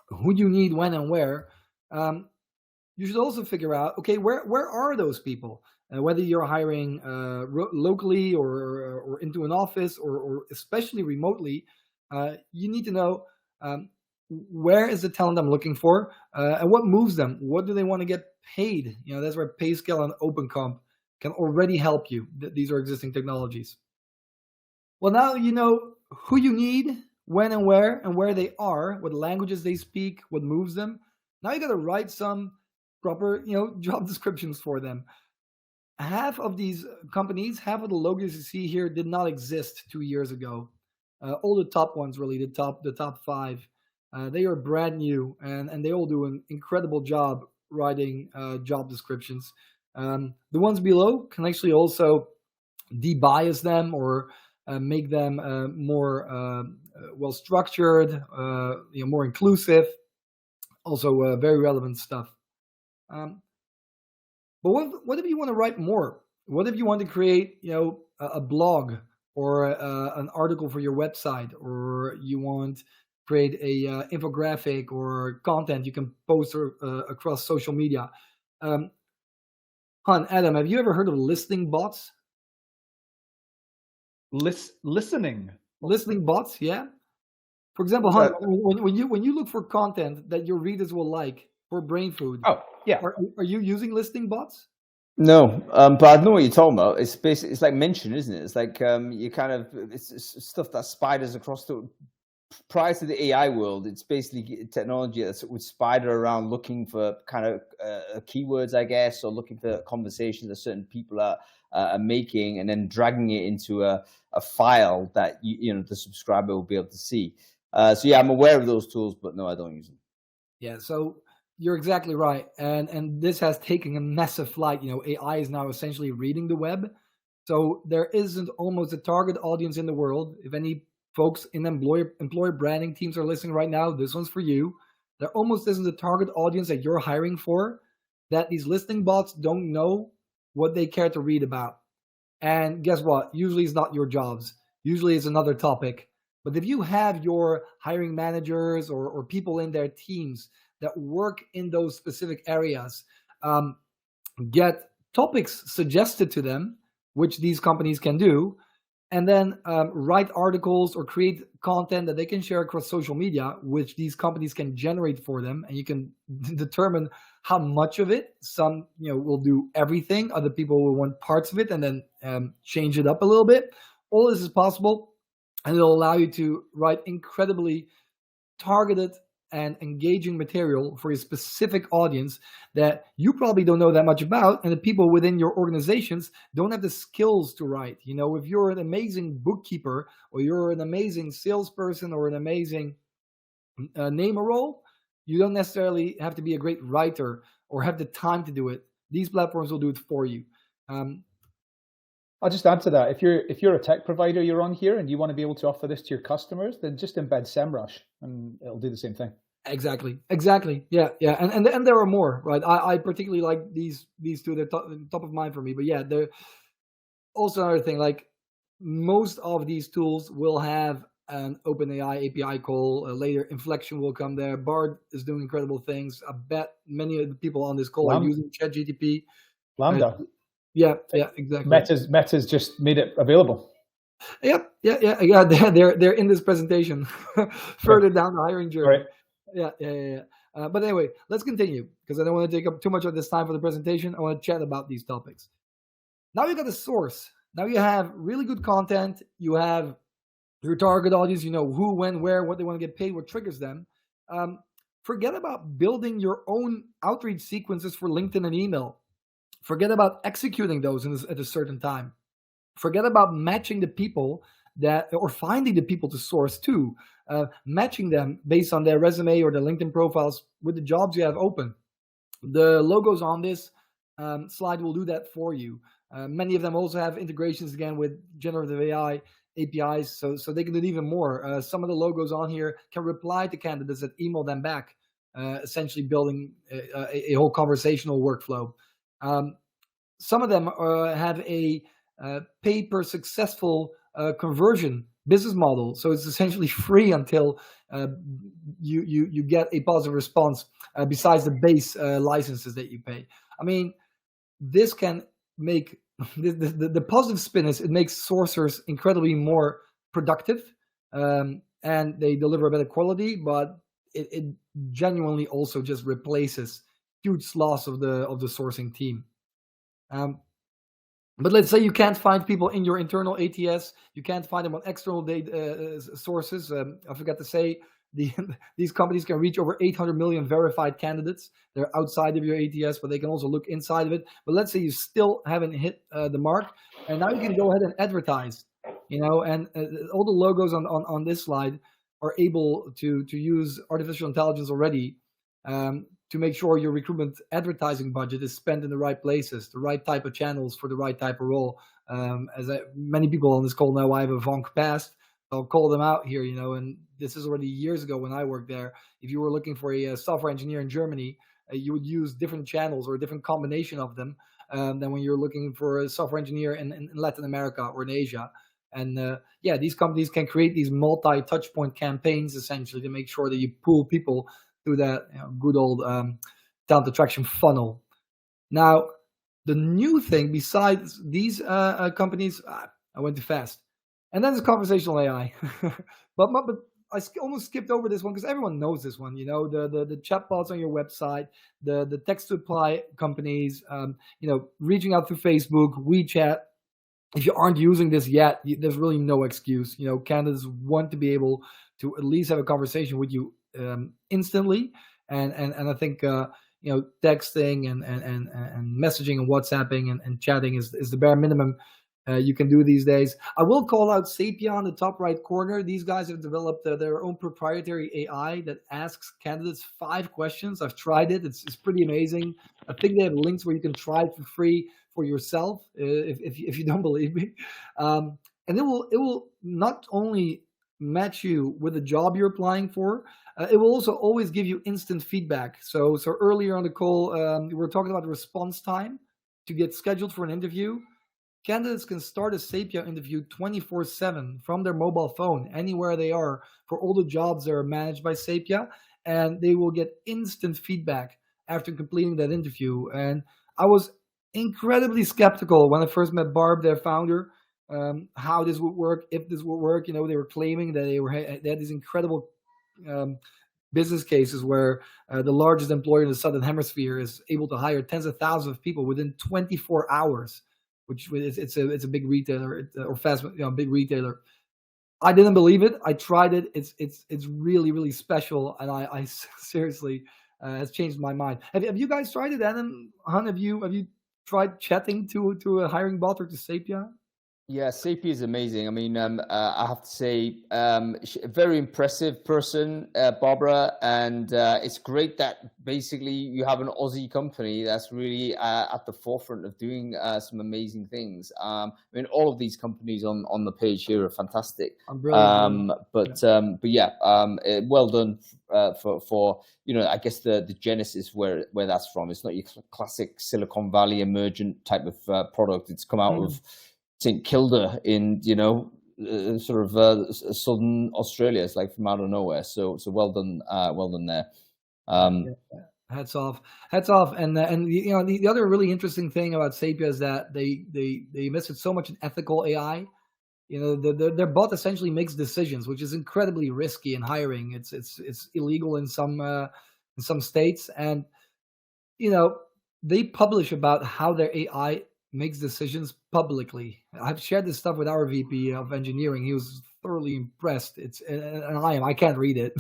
who you need, when, and where, you should also figure out, okay, where are those people? Whether you're hiring locally or into an office or especially remotely, you need to know where is the talent I'm looking for and what moves them. What do they want to get paid? That's where PayScale and OpenComp can already help you. These are existing technologies. Well, now you know who you need, when and where they are, what languages they speak, what moves them. Now you got to write some proper, job descriptions for them. Half of these companies, half of the logos you see here did not exist 2 years ago. All the top ones, really, the top five, they are brand new, and they all do an incredible job writing job descriptions. The ones below can actually also de-bias them or make them more well structured, more inclusive. Also, very relevant stuff. But what if you want to write more? What if you want to create, a blog or an article for your website, or you want to create a infographic or content you can post across social media? Adam, have you ever heard of listening bots? Listening bots, yeah. For example, when you look for content that your readers will like for Brainfood, yeah, are you using listening bots? No, but I know what you're talking about. It's basically, it's like mention, isn't it? It's like you kind of, it's stuff that spiders across the prior to the AI world, it's basically technology that would spider around looking for kind of keywords, I guess, or looking for conversations that certain people are making, and then dragging it into a file that you know the subscriber will be able to see. So yeah, I'm aware of those tools, but no, I don't use them. Yeah, so you're exactly right, and this has taken a massive flight. You know, AI is now essentially reading the web, so there isn't almost a target audience in the world. If any folks in employer branding teams are listening right now, this one's for you. There almost isn't a target audience that you're hiring for that these listing bots don't know what they care to read about. And guess what? Usually it's not your jobs. Usually it's another topic. But if you have your hiring managers or people in their teams that work in those specific areas, get topics suggested to them, which these companies can do, and then write articles or create content that they can share across social media, which these companies can generate for them, and you can determine how much of it. Some, you know, will do everything. Other people will want parts of it and then change it up a little bit. All this is possible, and it'll allow you to write incredibly targeted and engaging material for a specific audience that you probably don't know that much about, and the people within your organizations don't have the skills to write. You know, if you're an amazing bookkeeper, or you're an amazing salesperson, or an amazing name a role, you don't necessarily have to be a great writer or have the time to do it. These platforms will do it for you. I'll just add to that. If you're a tech provider, you're on here and you want to be able to offer this to your customers, then just embed SEMrush and it'll do the same thing. Exactly. Yeah. And there are more, right? I particularly like these two. They're top of mind for me. But yeah, they're also another thing. Like, most of these tools will have an OpenAI API call. Later, Inflection will come there. Bard is doing incredible things. I bet many of the people on this call are using ChatGPT. Lambda. Yeah, exactly. Meta's just made it available. Yep. Yeah. They're in this presentation further down the hiring journey. Right. Yeah. But anyway, let's continue, because I don't want to take up too much of this time for the presentation. I want to chat about these topics. Now you got the source. Now you have really good content. You have your target audience. You know who, when, where, what they want to get paid, what triggers them. Forget about building your own outreach sequences for LinkedIn and email. Forget about executing those at a certain time. Forget about matching the people or finding the people to source to, matching them based on their resume or their LinkedIn profiles with the jobs you have open. The logos on this slide will do that for you. Many of them also have integrations again with generative AI APIs, so they can do even more. Some of the logos on here can reply to candidates that email them back, essentially building a whole conversational workflow. Some of them have a pay per successful conversion business model, so it's essentially free until you get a positive response, besides the base licenses that you pay. I mean, this can make the positive spin is it makes sourcers incredibly more productive, and they deliver a better quality, but it genuinely also just replaces huge loss of the sourcing team. But let's say you can't find people in your internal ATS, you can't find them on external data sources. I forgot to say, these companies can reach over 800 million verified candidates. They're outside of your ATS, but they can also look inside of it. But let's say you still haven't hit the mark, and now you can go ahead and advertise. You know, and all the logos on this slide are able to use artificial intelligence already, to make sure your recruitment advertising budget is spent in the right places, the right type of channels for the right type of role. Many people on this call know, I have a Vonk past. I'll call them out here, you know, and this is already years ago when I worked there. If you were looking for a software engineer in Germany, you would use different channels or a different combination of them than when you're looking for a software engineer in Latin America or in Asia. And these companies can create these multi-touch point campaigns essentially to make sure that you pull people through that good old talent attraction funnel. Now, the new thing besides these companies, I went too fast. And then there's conversational AI. but I almost skipped over this one because everyone knows this one. You know, the chatbots on your website, the text to apply companies, reaching out through Facebook, WeChat. if you aren't using this yet, there's really no excuse. Candidates want to be able to at least have a conversation with you instantly, and I think texting and messaging and WhatsApping and chatting is the bare minimum you can do these days. I will call out Sapia on the top right corner. These guys have developed their own proprietary AI that asks candidates 5 questions. I've tried it. It's pretty amazing. I think they have links where you can try it for free for yourself if you don't believe me. And it will not only match you with the job you're applying for, it will also always give you instant feedback. So earlier on the call, we were talking about response time to get scheduled for an interview. Candidates can start a Sapia interview 24/7 from their mobile phone, anywhere they are, for all the jobs that are managed by Sapia, and they will get instant feedback after completing that interview. And I was incredibly skeptical when I first met Barb, their founder, how this would work, if this would work. They were claiming that they had these incredible business cases where the largest employer in the Southern Hemisphere is able to hire tens of thousands of people within 24 hours. Which it's a big retailer or fast, big retailer. I didn't believe it. I tried it. It's really, really special, and I seriously has changed my mind. Have you guys tried it, Adam? Han, have you tried chatting to a hiring bot or to Sapia? Yeah, Sapia is amazing. I mean, I have to say, a very impressive person, Barbara, and it's great that basically you have an Aussie company that's really at the forefront of doing some amazing things. I mean, all of these companies on the page here are fantastic. But yeah, well done for I guess the genesis where that's from. It's not your classic Silicon Valley emergent type of product. It's come out of St. Kilda in sort of southern Australia. It's like from out of nowhere. So well done there. Hats off. And the other really interesting thing about Sapia is that they invested so much in ethical AI. Their bot essentially makes decisions, which is incredibly risky in hiring. It's illegal in some states, and they publish about how their AI makes decisions publicly. I've shared this stuff with our VP of engineering. He was thoroughly impressed. I can't read it.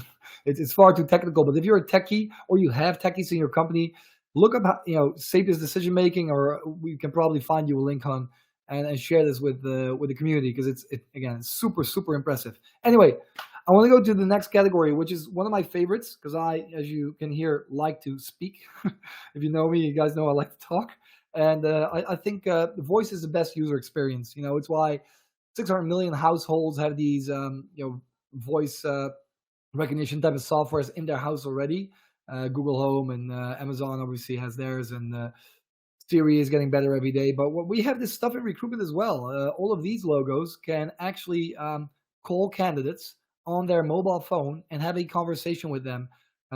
It's far too technical. But if you're a techie or you have techies in your company, look up how, Sapia's decision making, or we can probably find you a link on and share this with the community, because it's super, super impressive. Anyway, I want to go to the next category, which is one of my favorites, because I, as you can hear, like to speak. If you know me, you guys know I like to talk. And I think the voice is the best user experience. It's why 600 million households have these voice recognition type of softwares in their house already. Google Home and Amazon obviously has theirs, and Siri is getting better every day. But we have this stuff in recruitment as well. All of these logos can actually call candidates on their mobile phone and have a conversation with them.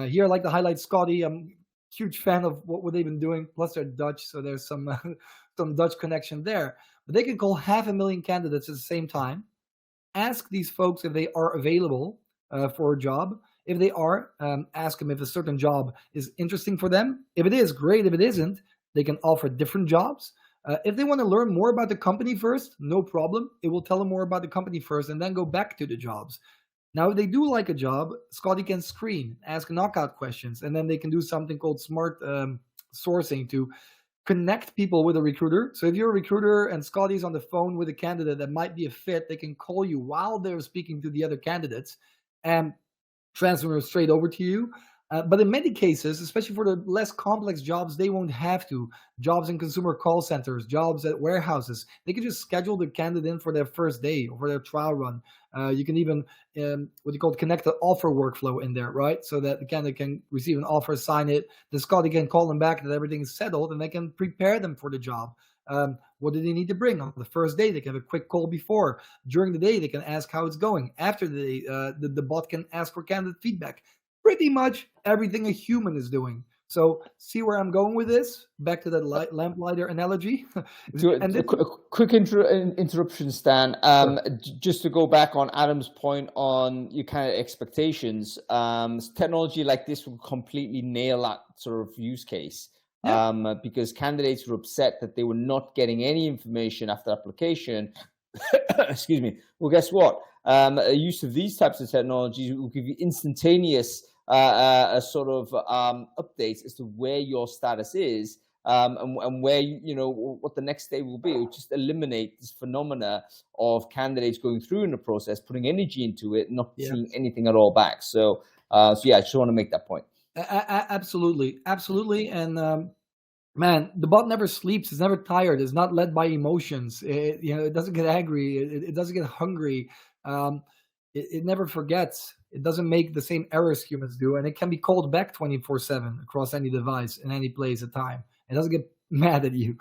Here I'd like to highlight Scotty. I'm huge fan of what they've been doing. Plus they're Dutch, so there's some Dutch connection there. But they can call 500,000 candidates at the same time, ask these folks if they are available for a job. If they are, ask them if a certain job is interesting for them. If it is, great. If it isn't, they can offer different jobs. If they want to learn more about the company first, no problem. It will tell them more about the company first and then go back to the jobs. Now, if they do like a job, Scotty can screen, ask knockout questions, and then they can do something called smart sourcing to connect people with a recruiter. So if you're a recruiter and Scotty's on the phone with a candidate that might be a fit, they can call you while they're speaking to the other candidates and transfer them straight over to you. But in many cases, especially for the less complex jobs, they won't have to. Jobs in consumer call centers, jobs at warehouses, they can just schedule the candidate in for their first day or for their trial run. You can even, what you call connect the offer workflow in there, right? So that the candidate can receive an offer, sign it, the Scotty can call them back that everything is settled, and they can prepare them for the job. What do they need to bring? On the first day, they can have a quick call before. During the day, they can ask how it's going. After the day, the bot can ask for candidate feedback. Pretty much everything a human is doing. So see where I'm going with this? Back to that lamplighter analogy. Quick interruption, Stan. Sure. Just to go back on Adam's point on your kind of expectations, technology like this will completely nail that sort of use case. because candidates were upset that they were not getting any information after application. Excuse me. Well, guess what? Use of these types of technologies will give you instantaneous sort of updates as to where your status is, and where what the next day will be. It will just eliminate this phenomena of candidates going through in the process, putting energy into it, not seeing anything at all back. So yeah, I just want to make that point. Absolutely, and man, the bot never sleeps. It's never tired. It's not led by emotions. It doesn't get angry. It doesn't get hungry. It never forgets. It doesn't make the same errors humans do, and it can be called back 24/7 across any device in any place at time. It doesn't get mad at you.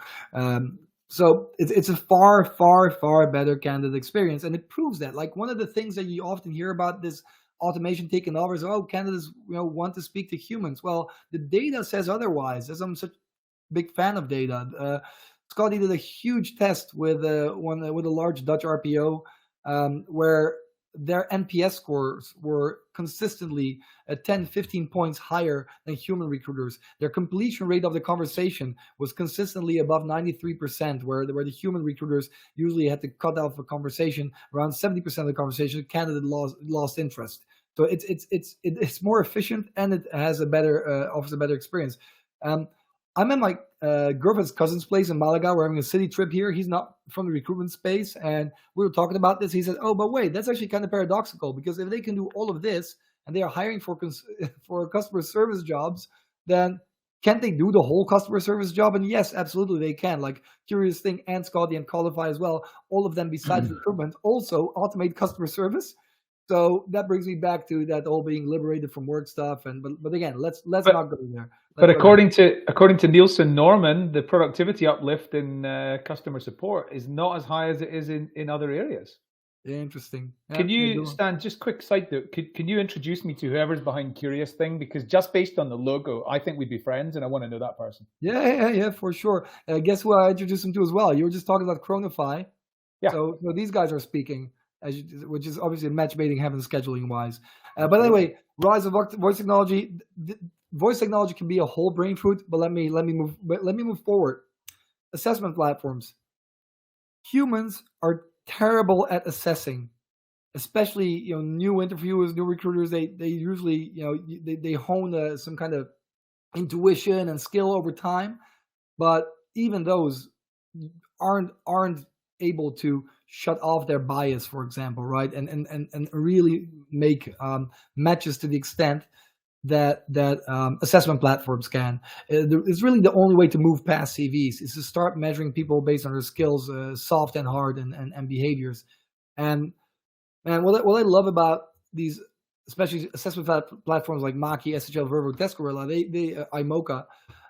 So it's a far, far, far better candidate experience, and it proves that. Like, one of the things that you often hear about this automation taking over is, candidates want to speak to humans. Well, the data says otherwise. As I'm such a big fan of data, Scotty did a huge test with a large Dutch RPO, where their NPS scores were consistently 10, 15 points higher than human recruiters. Their completion rate of the conversation was consistently above 93%, where the human recruiters usually had to cut off a conversation around 70% of the conversation. The candidate lost interest. So it's more efficient, and it has offers a better experience. I'm at my girlfriend's cousin's place in Malaga. We're having a city trip here. He's not from the recruitment space, and we were talking about this. He said, "Oh, but wait, that's actually kind of paradoxical, because if they can do all of this and they are hiring for customer service jobs, then can't they do the whole customer service job?" And yes, absolutely they can. Like Curious Thing and Scotty and Qualify as well, all of them besides recruitment also automate customer service. So that brings me back to that all being liberated from work stuff. But again, let's not go there. According to Nielsen Norman, the productivity uplift in customer support is not as high as it is in other areas. Interesting. Yeah, can you, Stan, just quick side note, can you introduce me to whoever's behind Curious Thing? Because just based on the logo, I think we'd be friends, and I want to know that person. Yeah, for sure. Guess who I introduced him to as well? You were just talking about Chronify. Yeah. So these guys are speaking, which is obviously matchmaking heaven scheduling wise. But anyway, rise of voice technology. Voice technology can be a whole brain food, but let me move forward. Assessment platforms. Humans are terrible at assessing, especially new interviewers, new recruiters. They usually they hone some kind of intuition and skill over time, but even those aren't able to shut off their bias, for example, right? And really make matches to the extent that assessment platforms can. It's really the only way to move past CVs is to start measuring people based on their skills, soft and hard, and behaviors. And what I love about these, especially assessment platforms like Maki, SHL, Vervo, Testgorilla, iMocha,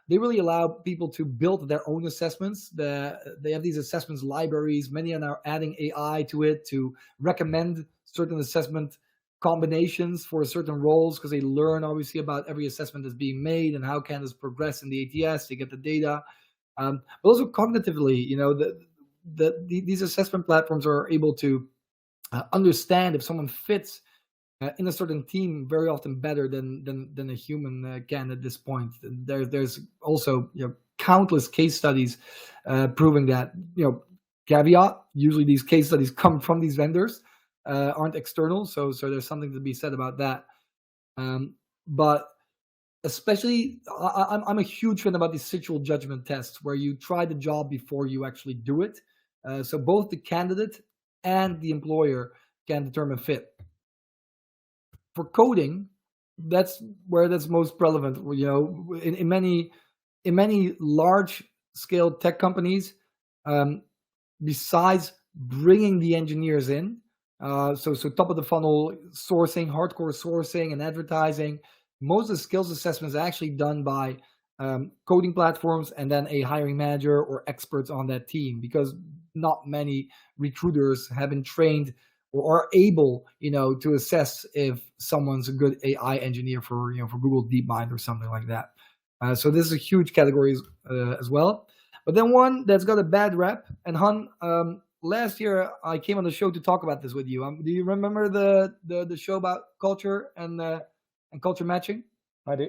they really allow people to build their own assessments. They have these assessments libraries. Many are now adding AI to it to recommend certain assessment combinations for certain roles, because they learn obviously about every assessment that's being made and how candidates progress in the ATS. They get the data, but also cognitively, these assessment platforms are able to understand if someone fits in a certain team very often better than a human can at this point. There's also countless case studies proving that. Caveat: usually these case studies come from these vendors. Aren't external, so there's something to be said about that. But especially, I'm a huge fan about these situal judgment tests, where you try the job before you actually do it. So both the candidate and the employer can determine fit. For coding, that's where that's most relevant. In many large scale tech companies, besides bringing the engineers in. So top of the funnel sourcing, hardcore sourcing, and advertising. Most of the skills assessments are actually done by coding platforms and then a hiring manager or experts on that team, because not many recruiters have been trained or are able, to assess if someone's a good AI engineer for Google DeepMind or something like that. So this is a huge category as well. But then one that's got a bad rep, and Han. Last year, I came on the show to talk about this with you. Do you remember the show about culture and culture matching? I do.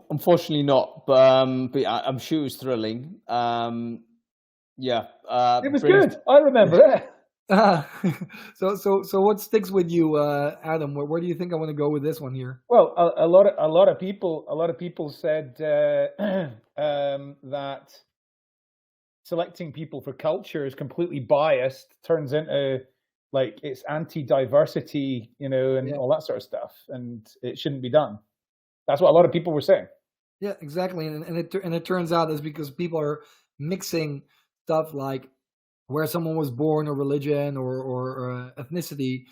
Unfortunately not, but I'm sure it was thrilling. Yeah, it was good. I remember it. So what sticks with you, Adam? Where do you think I want to go with this one here? Well, a lot of people said that selecting people for culture is completely biased, turns into like it's anti-diversity, and all that sort of stuff, and it shouldn't be done. That's what a lot of people were saying. Yeah, exactly, and it turns out it's because people are mixing stuff like where someone was born, or religion, or ethnicity,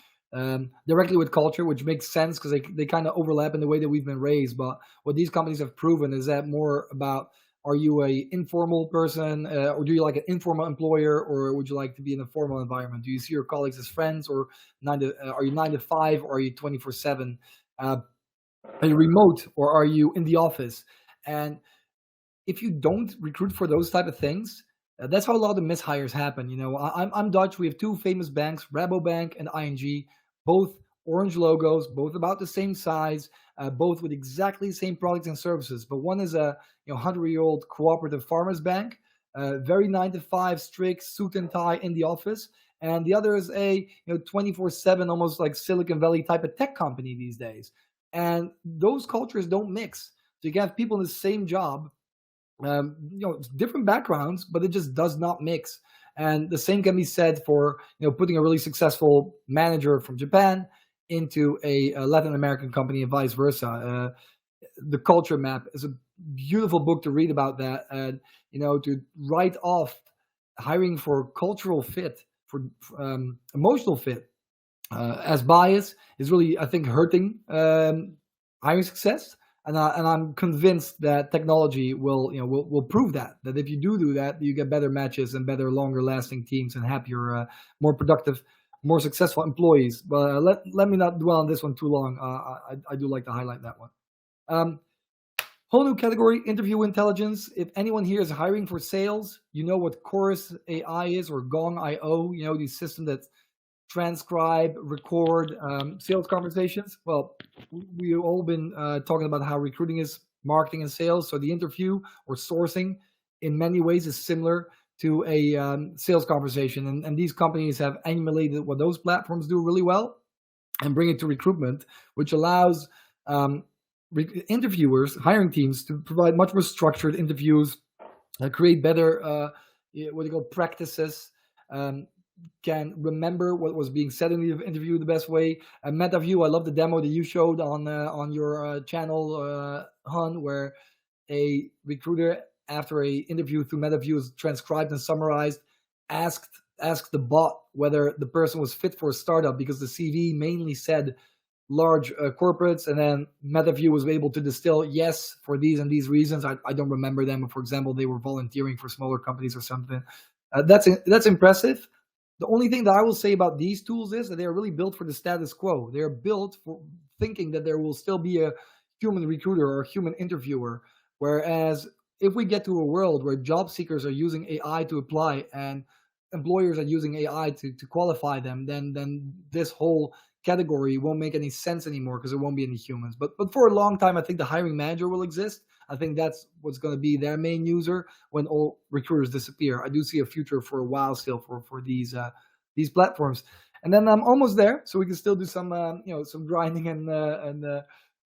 directly with culture, which makes sense because they kind of overlap in the way that we've been raised. But what these companies have proven is that more about, are you a informal person, or do you like an informal employer, or would you like to be in a formal environment? Do you see your colleagues as friends, or are you 9 to 5, or are you 24/7? Are you remote, or are you in the office? And if you don't recruit for those type of things, that's how a lot of the mishires happen. I'm Dutch. We have two famous banks, Rabobank and ING, both orange logos, both about the same size, both with exactly the same products and services. But one is a 100-year-old cooperative farmers bank, very 9 to 5, strict suit and tie in the office, and the other is a 24/7, almost like Silicon Valley type of tech company these days. And those cultures don't mix. So you can have people in the same job, different backgrounds, but it just does not mix. And the same can be said for putting a really successful manager from Japan into a Latin American company, and vice versa. The Culture Map is a beautiful book to read about that, and to write off hiring for cultural fit, for emotional fit, as bias is really, I think, hurting hiring success. And I'm convinced that technology will prove that if you do that, you get better matches and better, longer lasting teams and happier, more productive, more successful employees. But let me not dwell on this one too long. I do like to highlight that one. Whole new category, interview intelligence. If anyone here is hiring for sales, you know what Chorus AI is, or Gong.io, these systems that transcribe, record sales conversations. Well, we've all been talking about how recruiting is marketing and sales. So the interview or sourcing in many ways is similar to a sales conversation. And these companies have emulated what those platforms do really well and bring it to recruitment, which allows interviewers, hiring teams, to provide much more structured interviews, create better practices, can remember what was being said in the interview the best way. MetaView, I love the demo that you showed on your channel, Han, where a recruiter, after a interview through MetaView is transcribed and summarized, asked the bot whether the person was fit for a startup, because the CV mainly said large corporates, and then MetaView was able to distill yes for these and these reasons. I don't remember them. For example, they were volunteering for smaller companies or something. That's impressive. The only thing that I will say about these tools is that they are really built for the status quo. They are built for thinking that there will still be a human recruiter or a human interviewer. Whereas if we get to a world where job seekers are using AI to apply and employers are using AI to qualify them, then this whole category won't make any sense anymore, because there won't be any humans. But for a long time, I think the hiring manager will exist. I think that's what's going to be their main user when all recruiters disappear. I do see a future for a while still for these platforms. And then I'm almost there, so we can still do some some grinding and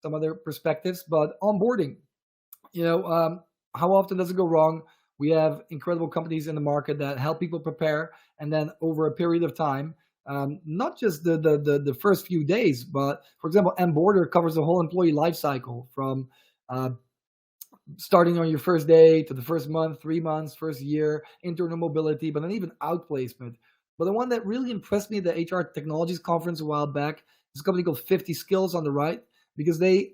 some other perspectives. But onboarding, how often does it go wrong? We have incredible companies in the market that help people prepare, and then over a period of time, not just the first few days, but for example, Onboarder covers the whole employee life cycle from starting on your first day to the first month, 3 months, first year, internal mobility, but then even outplacement. But the one that really impressed me at the HR Technologies Conference a while back is a company called 50 Skills on the right, because they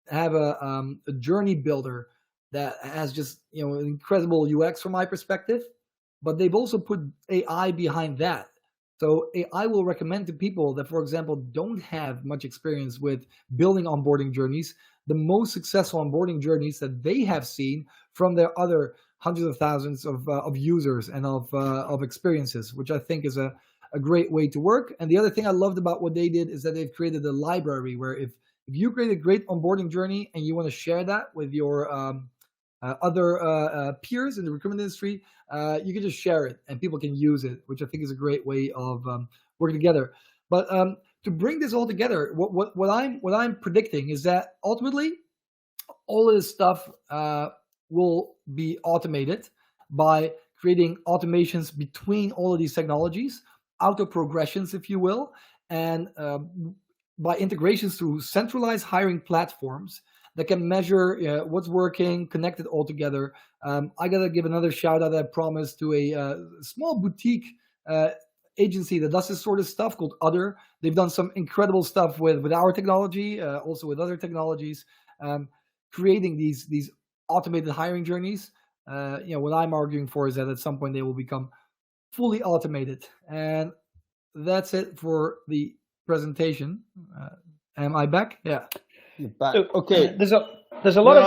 have a journey builder that has just an incredible UX from my perspective, but they've also put AI behind that. So AI will recommend to people that, for example, don't have much experience with building onboarding journeys, the most successful onboarding journeys that they have seen from their other hundreds of thousands of users and of experiences, which I think is a great way to work. And the other thing I loved about what they did is that they've created a library where if If you create a great onboarding journey and you want to share that with your other peers in the recruitment industry, you can just share it and people can use it, which I think is a great way of working together. But to bring this all together, what I'm predicting is that ultimately all of this stuff will be automated by creating automations between all of these technologies, auto progressions, if you will, and by integrations through centralized hiring platforms that can measure what's working, connect it all together. I got to give another shout out, I promise, to a small boutique agency that does this sort of stuff called Other. They've done some incredible stuff with our technology, also with other technologies, creating these automated hiring journeys. What I'm arguing for is that at some point they will become fully automated. And that's it for the presentation. Am I back? Yeah. You're back. Okay. There's a lot of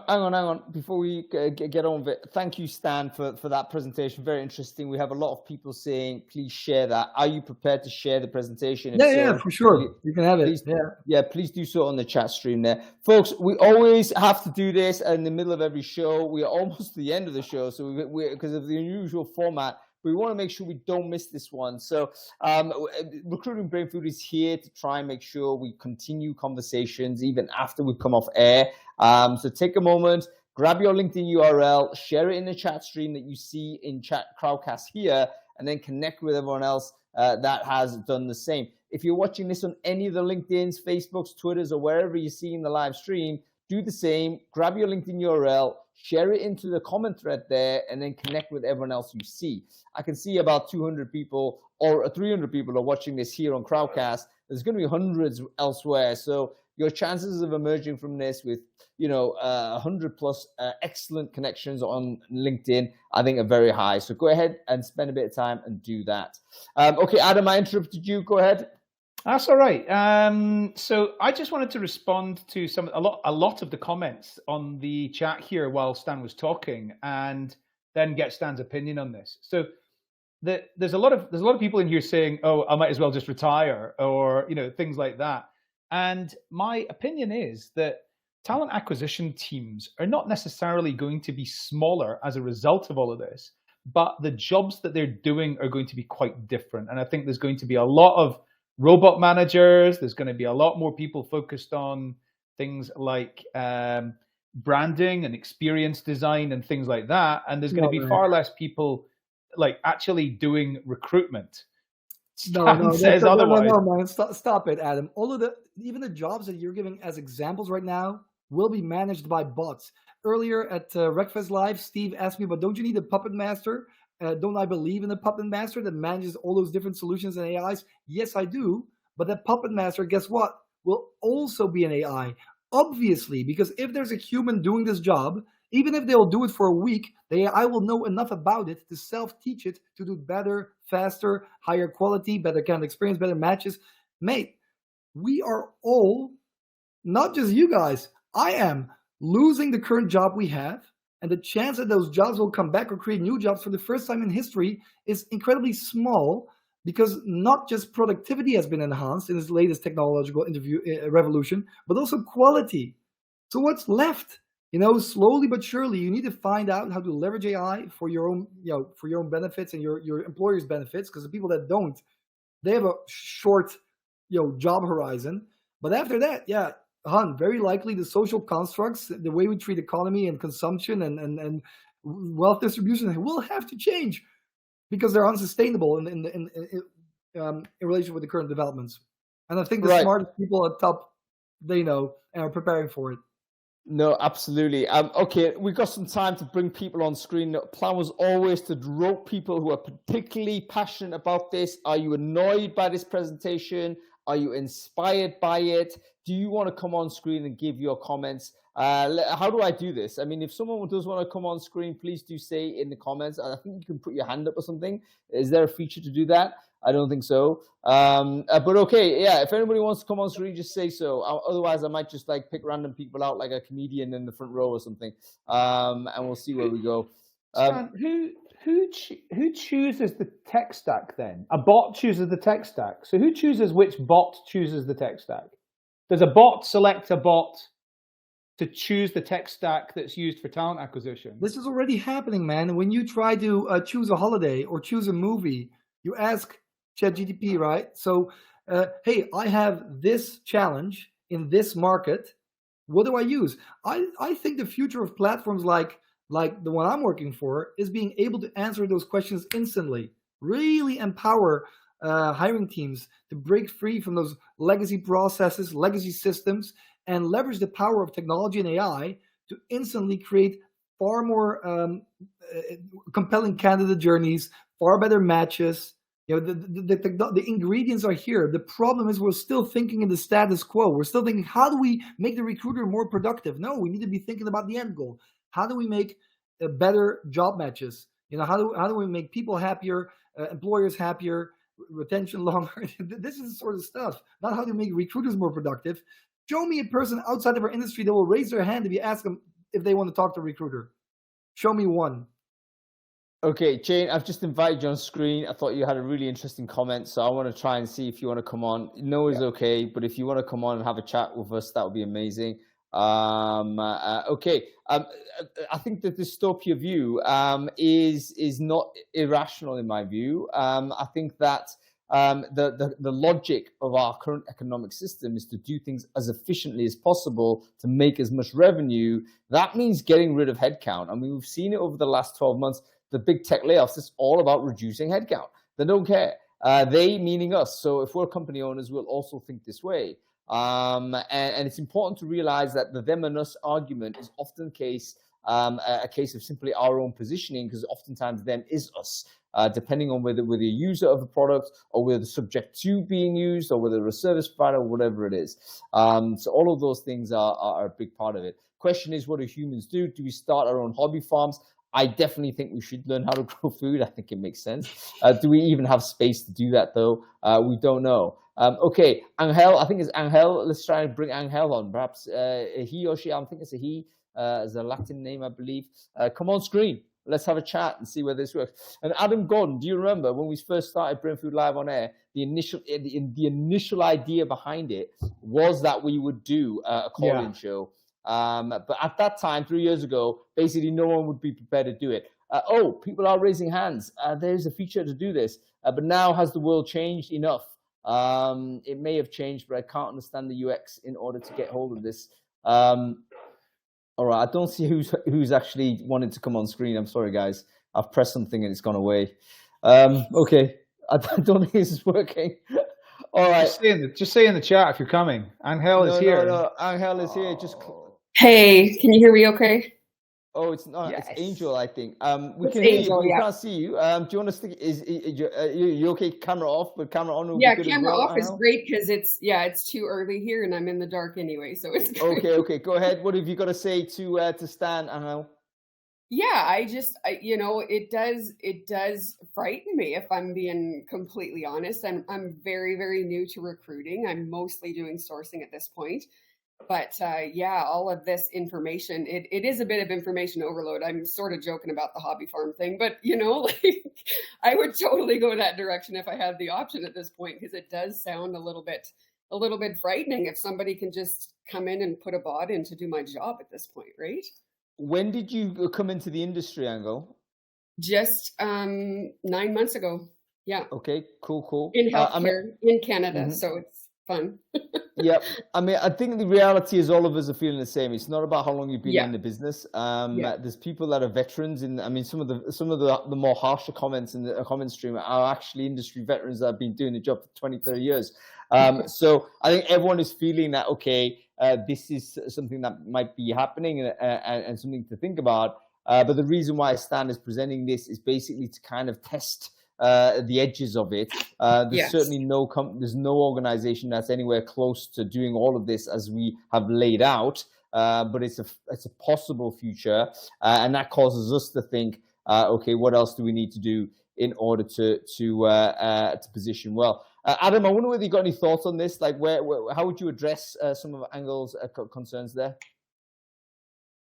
hang on. Before we get on with it, thank you, Stan, for that presentation. Very interesting. We have a lot of people saying, please share that. Are you prepared to share the presentation? Yeah, for sure. You can have it. Please do so on the chat stream there. Folks, we always have to do this in the middle of every show. We are almost to the end of the show, so we because of the unusual format, we want to make sure we don't miss this one. So Recruiting Brainfood is here to try and make sure we continue conversations even after we come off air. So take a moment, grab your LinkedIn URL, share it in the chat stream that you see in chat Crowdcast here, and then connect with everyone else that has done the same. If you're watching this on any of the LinkedIns, Facebooks, Twitters, or wherever you're seeing the live stream, do the same. Grab your LinkedIn URL, share it into the comment thread there, and then connect with everyone else you see. I can see about 200 people or 300 people are watching this here on Crowdcast. There's going to be hundreds elsewhere. So your chances of emerging from this with, 100 plus excellent connections on LinkedIn, I think are very high. So go ahead and spend a bit of time and do that. Okay, Adam, I interrupted you. Go ahead. That's all right. So I just wanted to respond to a lot of the comments on the chat here while Stan was talking, and then get Stan's opinion on this. So there's a lot of people in here saying, "Oh, I might as well just retire," or things like that. And my opinion is that talent acquisition teams are not necessarily going to be smaller as a result of all of this, but the jobs that they're doing are going to be quite different. And I think there's going to be a lot of robot managers. There's going to be a lot more people focused on things like branding and experience design and things like that. And there's going to be far less people like actually doing recruitment. No, man. Stop it, Adam. Even the jobs that you're giving as examples right now will be managed by bots. Earlier at Breakfast Live, Steve asked me, but don't you need a puppet master? Don't I believe in a puppet master that manages all those different solutions and AIs? Yes, I do. But that puppet master, guess what? Will also be an AI. Obviously, because if there's a human doing this job, even if they'll do it for a week, the AI will know enough about it to self-teach it to do better, faster, higher quality, better candidate experience, better matches. Mate, we are all, not just you guys, I am losing the current job we have. And the chance that those jobs will come back or create new jobs for the first time in history is incredibly small, because not just productivity has been enhanced in this latest technological revolution, but also quality. So what's left? Slowly but surely, you need to find out how to leverage AI for your own, for your own benefits and your employer's benefits. Because the people that don't, they have a short, job horizon. But after that, very likely the social constructs, the way we treat economy and consumption and wealth distribution will have to change, because they're unsustainable in relation with the current developments. And I think the smartest people at top, they know and are preparing for it. No, absolutely. Okay, we've got some time to bring people on screen. The plan was always to rope people who are particularly passionate about this. Are you annoyed by this presentation? Are you inspired by it? Do you want to come on screen and give your comments? How do I do this? I mean, if someone does want to come on screen, please do say in the comments. I think you can put your hand up or something. Is there a feature to do that? I don't think so. But okay, if anybody wants to come on screen, just say so. Otherwise, I might just pick random people out, like a comedian in the front row or something, and we'll see where we go. Stan, who chooses the tech stack then? A bot chooses the tech stack. So who chooses which bot chooses the tech stack? Does a bot select a bot to choose the tech stack that's used for talent acquisition? This is already happening, man. When you try to choose a holiday or choose a movie, you ask ChatGPT, right? So, hey, I have this challenge in this market. What do I use? I think the future of platforms like the one I'm working for is being able to answer those questions instantly. Really empower hiring teams to break free from those legacy processes, legacy systems, and leverage the power of technology and AI to instantly create far more compelling candidate journeys, far better matches. You know, the ingredients are here. The problem is we're still thinking in the status quo. We're still thinking, how do we make the recruiter more productive? No, we need to be thinking about the end goal. How do we make better job matches? You know, how do we make people happier, employers happier, retention longer? This is the sort of stuff. Not how to make recruiters more productive. Show me a person outside of our industry that will raise their hand if you ask them if they want to talk to a recruiter. Show me one. Okay, Jane, I've just invited you on screen. I thought you had a really interesting comment, so I want to try and see if you want to come on. No is okay, but if you want to come on and have a chat with us, that would be amazing. Okay, I think the dystopia view is not irrational in my view. I think that the logic of our current economic system is to do things as efficiently as possible to make as much revenue. That means getting rid of headcount. I mean, we've seen it over the last 12 months. The big tech layoffs, it's all about reducing headcount. They don't care. They meaning us. So if we're company owners, we'll also think this way. And it's important to realize that the them and us argument is often a case of simply our own positioning, because oftentimes them is us, depending on whether we're the user of the product or whether the subject to being used or whether we're a service provider or whatever it is. So all of those things are a big part of it. Question is, what do humans do? Do we start our own hobby farms? I definitely think we should learn how to grow food. I think it makes sense. Do we even have space to do that, though? We don't know. Okay, Angel, I think it's Angel. Let's try and bring Angel on. Perhaps he or she, I think it's a he, as a Latin name, I believe. Come on screen. Let's have a chat and see whether this works. And Adam Gordon, do you remember when we first started Brainfood Live on Air, the initial idea behind it was that we would do a call-in show. But at that time, 3 years ago, basically no one would be prepared to do it. People are raising hands. There's a feature to do this. But now, has the world changed enough? It may have changed, but I can't understand the UX in order to get hold of this. All right, I don't see who's actually wanted to come on screen. I'm sorry, guys. I've pressed something and it's gone away. Okay, I don't think this is working. All right. Just say in the chat if you're coming. Angel is here. No, Angel is here. Just. Hey, can you hear me okay? Oh, it's not. Yes. It's Angel, I think. We It's can hear Angel, you. We yeah. can't see you. Do you want to stick? You okay? Camera off, but camera on. Will Yeah, be good camera as well, off is great because it's too early here and I'm in the dark anyway, so it's great. Okay. Go ahead. What have you got to say to Stan, Angel? Yeah, it does frighten me, if I'm being completely honest. I'm very, very new to recruiting. I'm mostly doing sourcing at this point. But all of this information, it is a bit of information overload. I'm sort of joking about the hobby farm thing, but I would totally go that direction if I had the option at this point, because it does sound a little bit frightening if somebody can just come in and put a bot in to do my job at this point, right? When did you come into the industry, Angel? Just 9 months ago. Yeah. Okay, cool. In healthcare in Canada, so it's fun. Yeah, I mean, I think the reality is all of us are feeling the same. It's not about how long you've been in the business. There's people that are veterans, and I mean, some of the more harsher comments in the comment stream are actually industry veterans that have been doing the job for 20, 30 years. So I think everyone is feeling that, okay, this is something that might be happening and something to think about. But the reason why Stan is presenting this is basically to kind of test the edges of it. There's certainly there's no organization that's anywhere close to doing all of this as we have laid out. But it's a possible future, and that causes us to think, okay, what else do we need to do in order to position well? Adam, I wonder whether you got any thoughts on this. Like, how would you address some of Angel's concerns there?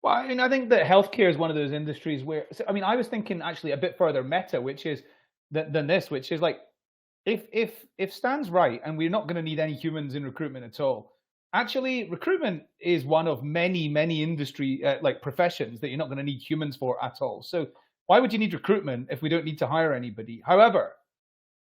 Well, I mean, I think that healthcare is one of those industries where, I was thinking actually a bit further meta, which is than this, which is like, if Stan's right and we're not going to need any humans in recruitment at all, actually recruitment is one of many industry like professions that you're not going to need humans for at all. So why would you need recruitment if we don't need to hire anybody? However,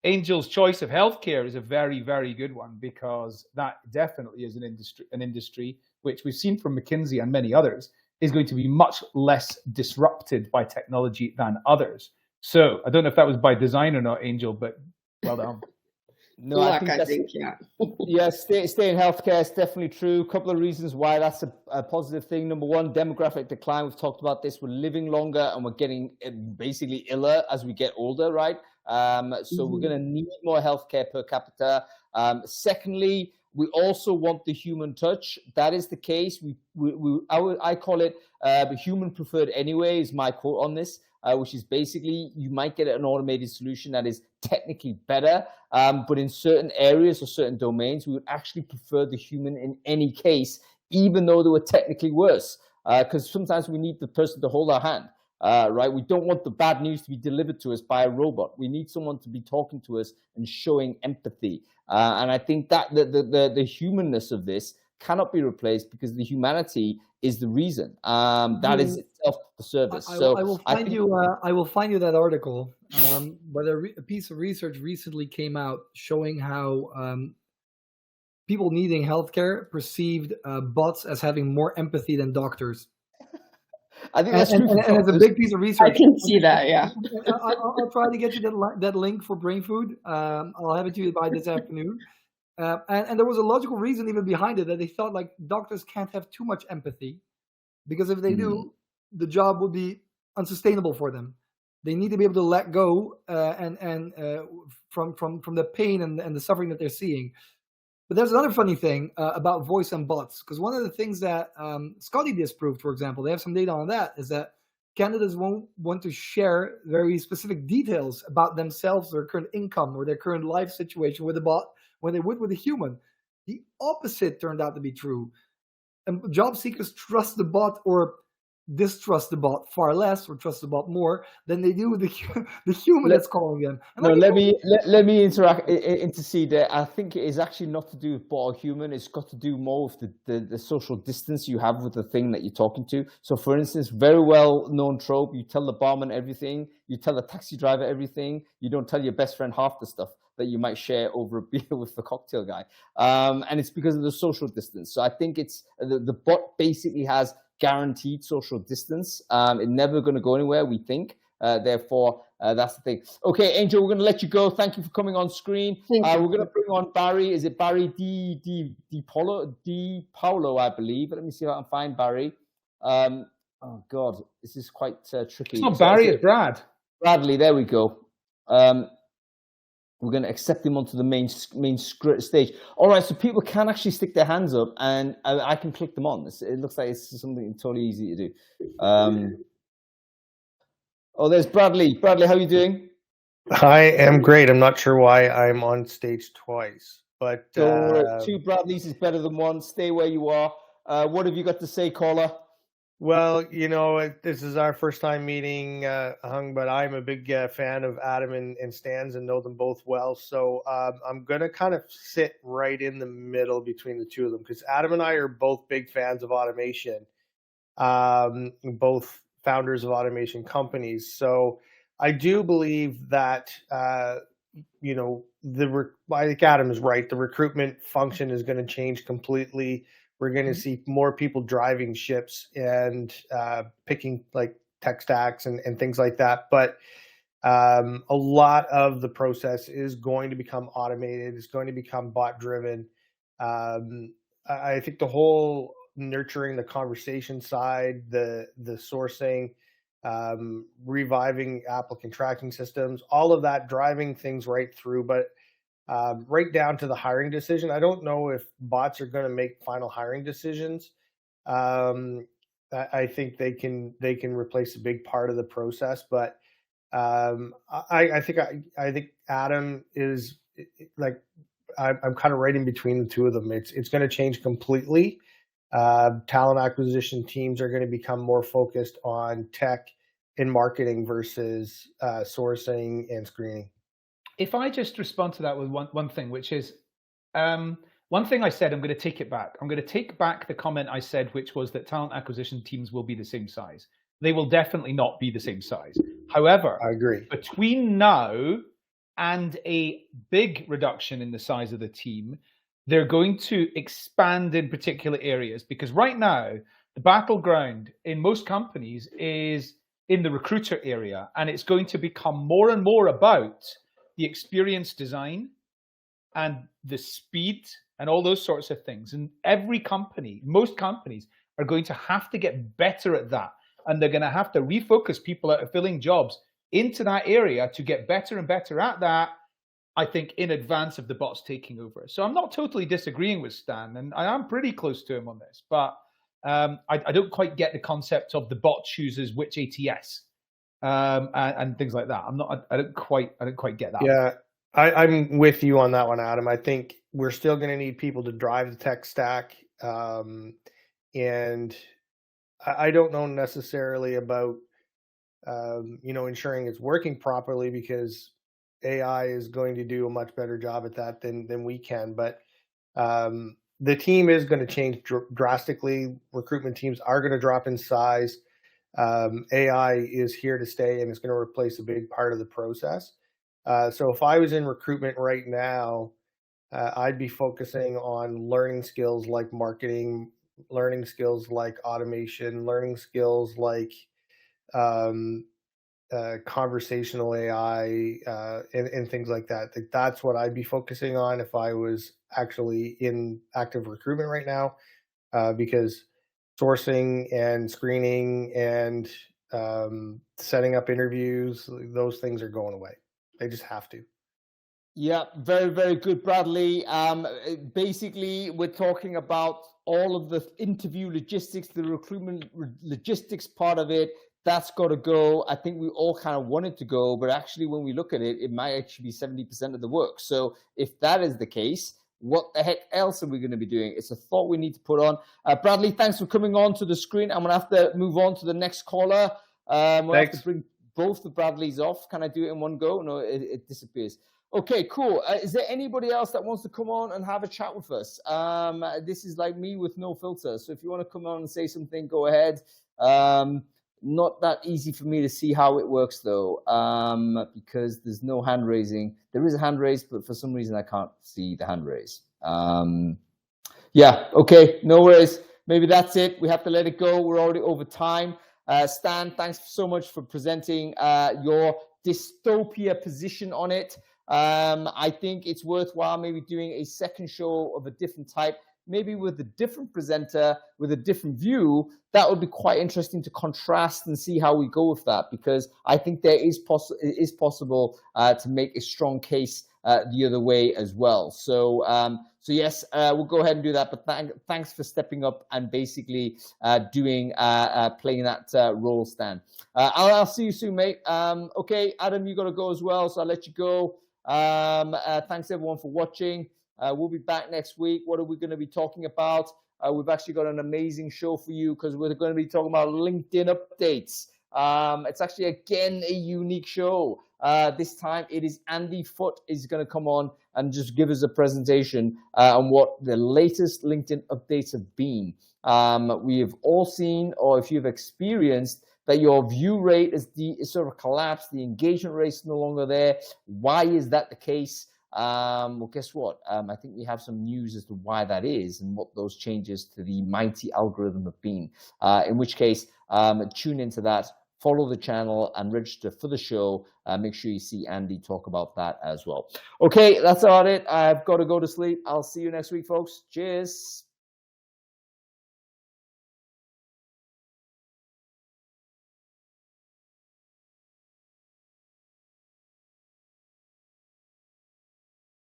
Angel's choice of healthcare is a very good one, because that definitely is an industry which we've seen from McKinsey and many others is going to be much less disrupted by technology than others. So I don't know if that was by design or not, Angel, but well done. No, I think yeah. Stay in healthcare is definitely true. A couple of reasons why that's a positive thing. Number one, demographic decline. We've talked about this. We're living longer and we're getting basically iller as we get older, right? So we're going to need more healthcare per capita. Secondly, we also want the human touch. That is the case. I call it human preferred anyway, is my quote on this, which is basically you might get an automated solution that is technically better, but in certain areas or certain domains, we would actually prefer the human in any case, even though they were technically worse, because sometimes we need the person to hold our hand. Right? We don't want the bad news to be delivered to us by a robot. We need someone to be talking to us and showing empathy. And I think that the humanness of this cannot be replaced, because the humanity is the reason. That is itself the service. I will find you that article. But a piece of research recently came out showing how people needing healthcare perceived bots as having more empathy than doctors. I think that's true. And it's a big piece of research. I can see that, yeah. I'll try to get you that link for Brainfood. I'll have it to you by this afternoon. And there was a logical reason even behind it, that they thought like doctors can't have too much empathy, because if they do, the job would be unsustainable for them. They need to be able to let go from the pain and the suffering that they're seeing. But there's another funny thing about voice and bots, because one of the things that Scotty disproved, for example, they have some data on that, is that candidates won't want to share very specific details about themselves, their current income, or their current life situation with a bot when they would with a human. The opposite turned out to be true. And job seekers trust the bot or distrust the bot far less, or trust the bot more than they do the human that's calling them. And no, let me intercede there. I think it is actually not to do with bot or human. It's got to do more with the social distance you have with the thing that you're talking to. So, for instance, very well known trope: you tell the barman everything, you tell the taxi driver everything, you don't tell your best friend half the stuff that you might share over a beer with the cocktail guy. And it's because of the social distance. So I think it's the bot basically has guaranteed social distance. It's never going to go anywhere, we think. Therefore, that's the thing. Okay, Angel, we're going to let you go. Thank you for coming on screen. We're going to bring on Barry. Is it Barry D. Paolo, I believe. Let me see if I can find Barry. Oh, God, this is quite tricky. It's not Barry, it's Brad. Bradley, there we go. We're going to accept him onto the main stage. All right, so people can actually stick their hands up, and I can click them on. It looks like it's something totally easy to do. Oh, there's Bradley. Bradley, how are you doing? I am great. I'm not sure why I'm on stage twice, but two Bradleys is better than one. Stay where you are. What have you got to say, caller? Well, you know, this is our first time meeting, Hung, but I'm a big fan of Adam and Stan's and know them both well. So I'm going to kind of sit right in the middle between the two of them, because Adam and I are both big fans of automation, both founders of automation companies. So I do believe that, you know, I think Adam is right. The recruitment function is going to change completely. We're going to see more people driving ships and picking like tech stacks and things like that. But a lot of the process is going to become automated. It's going to become bot driven. I think the whole nurturing the conversation side, the sourcing, reviving applicant tracking systems, all of that driving things right through. But right down to the hiring decision. I don't know if bots are going to make final hiring decisions. I think they can replace a big part of the process, but I think Adam is like I'm kind of right in between the two of them. It's going to change completely. Talent acquisition teams are going to become more focused on tech and marketing versus sourcing and screening. If I just respond to that with one thing, which is one thing I said, I'm going to take it back. I'm going to take back the comment I said, which was that talent acquisition teams will be the same size. They will definitely not be the same size. However, I agree. Between now and a big reduction in the size of the team, they're going to expand in particular areas, because right now the battleground in most companies is in the recruiter area, and it's going to become more and more about the experience design and the speed and all those sorts of things. And every company, most companies, are going to have to get better at that, and they're going to have to refocus people out of filling jobs into that area to get better and better at that, I think, in advance of the bots taking over. So I'm not totally disagreeing with Stan, and I am pretty close to him on this, but I don't quite get the concept of the bot chooses which ATS and things like that. I don't quite get that. Yeah, I'm with you on that one, Adam. I think we're still going to need people to drive the tech stack, and I don't know necessarily about ensuring it's working properly, because AI is going to do a much better job at that than we can. But the team is going to change drastically. Recruitment teams are going to drop in size. AI is here to stay, and it's going to replace a big part of the process. So if I was in recruitment right now, I'd be focusing on learning skills like marketing, learning skills like automation, learning skills like conversational AI, and things like that. That's what I'd be focusing on if I was actually in active recruitment right now, because sourcing and screening and setting up interviews, those things are going away. They just have to. Yeah, very, very good, Bradley. Basically, we're talking about all of the interview logistics, the recruitment logistics part of it. That's got to go. I think we all kind of want it to go, but actually when we look at it, it might actually be 70% of the work. So if that is the case, what the heck else are we going to be doing? It's a thought we need to put on. Bradley, thanks for coming on to the screen. I'm going to have to move on to the next caller. We'll have to bring both the Bradleys off. Can I do it in one go? No, it disappears. Okay, cool. Is there anybody else that wants to come on and have a chat with us? This is like me with no filter. So if you want to come on and say something, go ahead. Not that easy for me to see how it works, though, because there's no hand raising. There is a hand raise, but for some reason I can't see the hand raise. Yeah, okay, no worries. Maybe that's it. We have to let it go. We're already over time. Stan, thanks so much for presenting your dystopia position on it. I think it's worthwhile maybe doing a second show of a different type, maybe with a different presenter, with a different view. That would be quite interesting to contrast and see how we go with that, because I think it is possible to make a strong case the other way as well. So yes, we'll go ahead and do that. But thanks for stepping up and basically playing that role, Stan. I'll see you soon, mate. Okay, Adam, you got to go as well, so I'll let you go. Thanks everyone for watching. We'll be back next week. What are we going to be talking about? We've actually got an amazing show for you, because we're going to be talking about LinkedIn updates. It's actually, again, a unique show. This time it is Andy Foote is going to come on and just give us a presentation on what the latest LinkedIn updates have been. We have all seen, or if you've experienced, that your view rate is sort of collapsed. The engagement rate is no longer there. Why is that the case? Well, guess what? I think we have some news as to why that is and what those changes to the mighty algorithm have been. In which case, tune into that, follow the channel, and register for the show. Make sure you see Andy talk about that as well. Okay, that's about it. I've got to go to sleep. I'll see you next week, folks. Cheers.